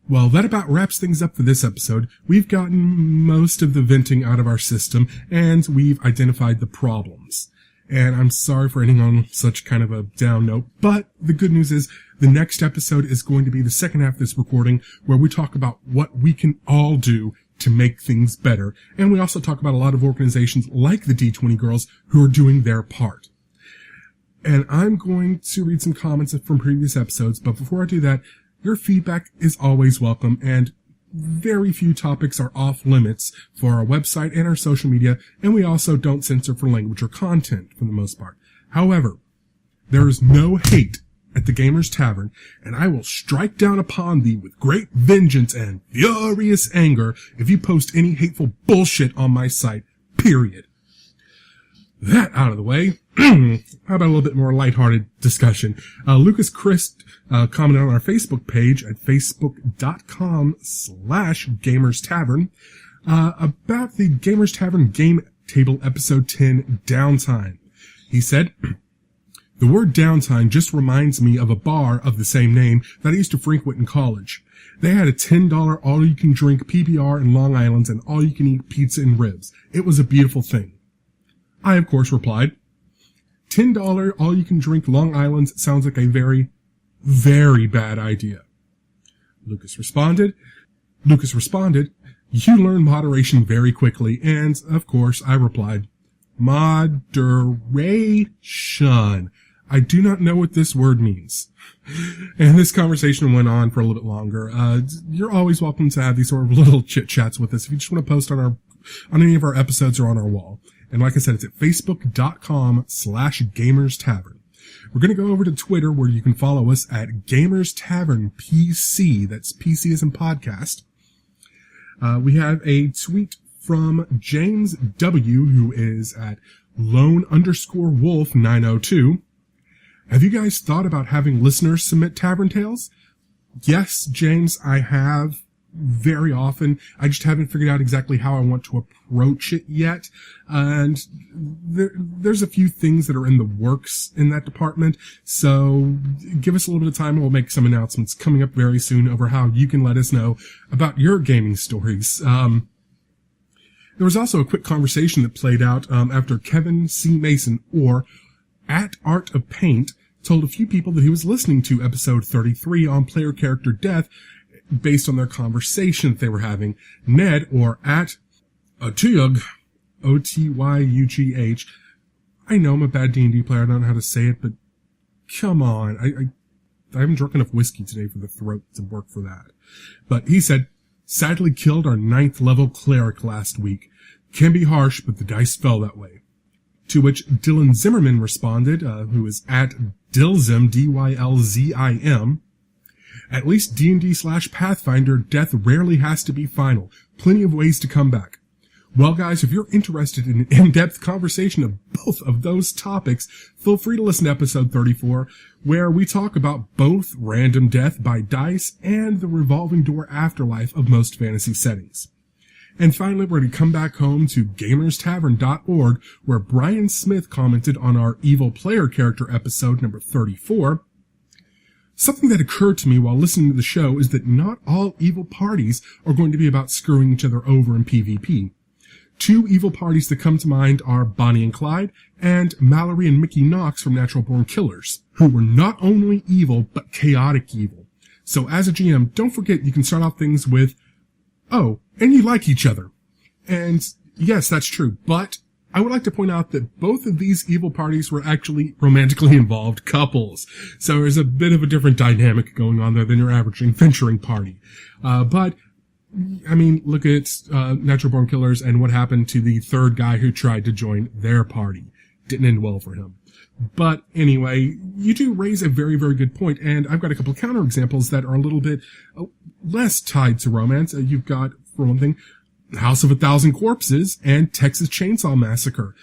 Well, that about wraps things up for this episode. We've gotten most of the venting out of our system, and we've identified the problems. And I'm sorry for ending on such kind of a down note, but the good news is the next episode is going to be the second half of this recording, where we talk about what we can all do to make things better. And we also talk about a lot of organizations like the D20 Girls who are doing their part. And I'm going to read some comments from previous episodes, but before I do that, your feedback is always welcome, and very few topics are off limits for our website and our social media, and we also don't censor for language or content for the most part. However, there is no hate at the Gamers Tavern, and I will strike down upon thee with great vengeance and furious anger if you post any hateful bullshit on my site, period. That out of the way, how about a little bit more lighthearted discussion? Lucas Christ commented on our Facebook page at facebook.com/Gamers Tavern about the Gamers Tavern Game Table Episode 10 Downtime. He said, "The word downtime just reminds me of a bar of the same name that I used to frequent in college. They had a $10 all-you-can-drink PBR in Long Island and all-you-can-eat pizza and ribs. It was a beautiful thing." I, of course, replied, $10 all-you-can-drink Long Island sounds like a very, very bad idea. Lucas responded, "You learn moderation very quickly," and, of course, I replied, "Moderation. I do not know what this word means." And this conversation went on for a little bit longer. You're always welcome to have these sort of little chit-chats with us if you just want to post on any of our episodes or on our wall. And like I said, it's at facebook.com/Gamers Tavern. We're going to go over to Twitter, where you can follow us at Gamers Tavern PC. That's PC as in podcast. We have a tweet from James W., who is at lone_wolf902. "Have you guys thought about having listeners submit Tavern Tales?" Yes, James, I have very often. I just haven't figured out exactly how I want to approach it yet. And there's a few things that are in the works in that department. So give us a little bit of time and we'll make some announcements coming up very soon over how you can let us know about your gaming stories. There was also a quick conversation that played out after Kevin C. Mason, or at Art of Paint, told a few people that he was listening to episode 33 on player character death based on their conversation that they were having. Ned, or at Otyugh, Otyugh, I know I'm a bad D&D player, I don't know how to say it, but come on, I haven't drunk enough whiskey today for the throat to work for that. But he said, "Sadly killed our 9th level cleric last week. Can be harsh, but the dice fell that way." To which Dylan Zimmerman responded, who is at Dylzim, Dylzim, "At least D&D/Pathfinder, death rarely has to be final. Plenty of ways to come back." Well, guys, if you're interested in an in-depth conversation of both of those topics, feel free to listen to episode 34, where we talk about both random death by dice and the revolving door afterlife of most fantasy settings. And finally, we're going to come back home to gamerstavern.org, where Brian Smith commented on our evil player character episode number 34. "Something that occurred to me while listening to the show is that not all evil parties are going to be about screwing each other over in PvP. Two evil parties that come to mind are Bonnie and Clyde and Mallory and Mickey Knox from Natural Born Killers, who were not only evil, but chaotic evil. So as a GM, don't forget you can start off things with, oh, and you like each other. And yes, that's true, but I would like to point out that both of these evil parties were actually romantically involved couples. So there's a bit of a different dynamic going on there than your average adventuring party. But I mean, look at Natural Born Killers and what happened to the third guy who tried to join their party. Didn't end well for him. But anyway, you do raise a very, very good point, and I've got a couple of counterexamples that are a little bit less tied to romance. You've got, for one thing, House of 1,000 Corpses and Texas Chainsaw Massacre.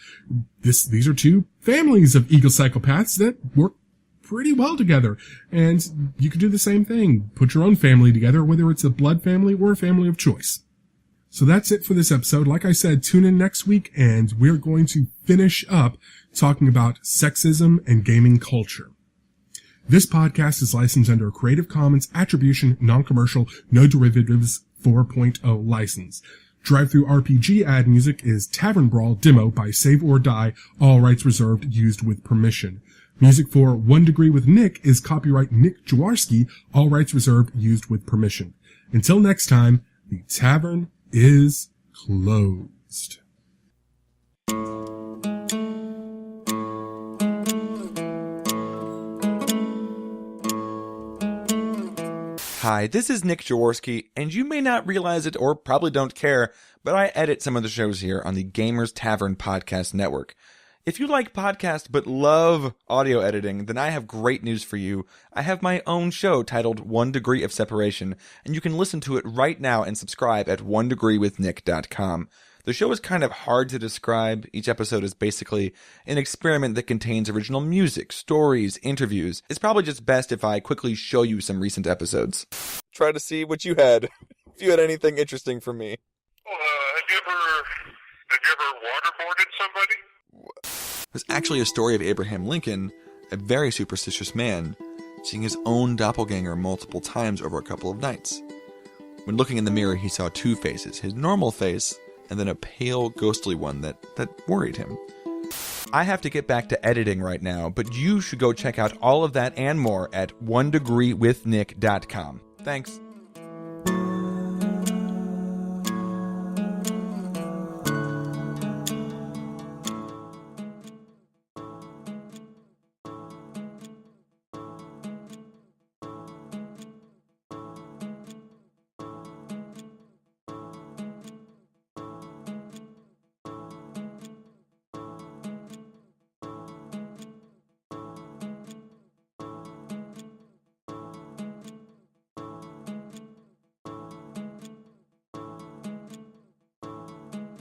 These are two families of evil psychopaths that work pretty well together. And you could do the same thing. Put your own family together, whether it's a blood family or a family of choice. So that's it for this episode. Like I said, tune in next week and we're going to finish up talking about sexism and gaming culture. This podcast is licensed under a Creative Commons Attribution, Non-Commercial, No Derivatives 4.0 license. Drive-Thru RPG ad music is Tavern Brawl Demo by Save or Die, all rights reserved, used with permission. Music for 1 Degree with Nick is copyright Nick Jaworski, all rights reserved, used with permission. Until next time, the tavern is closed. Hi, this is Nick Jaworski, and you may not realize it or probably don't care, but I edit some of the shows here on the Gamers Tavern Podcast Network. If you like podcasts but love audio editing, then I have great news for you. I have my own show titled 1 Degree of Separation, and you can listen to it right now and subscribe at onedegreewithnick.com. The show is kind of hard to describe. Each episode is basically an experiment that contains original music, stories, interviews. It's probably just best if I quickly show you some recent episodes. Try to see what you had, if you had anything interesting for me. Have you ever waterboarded somebody? It was actually a story of Abraham Lincoln, a very superstitious man, seeing his own doppelganger multiple times over a couple of nights. When looking in the mirror, he saw two faces, his normal face, and then a pale, ghostly one that worried him. I have to get back to editing right now, but you should go check out all of that and more at onedegreewithnick.com. Thanks.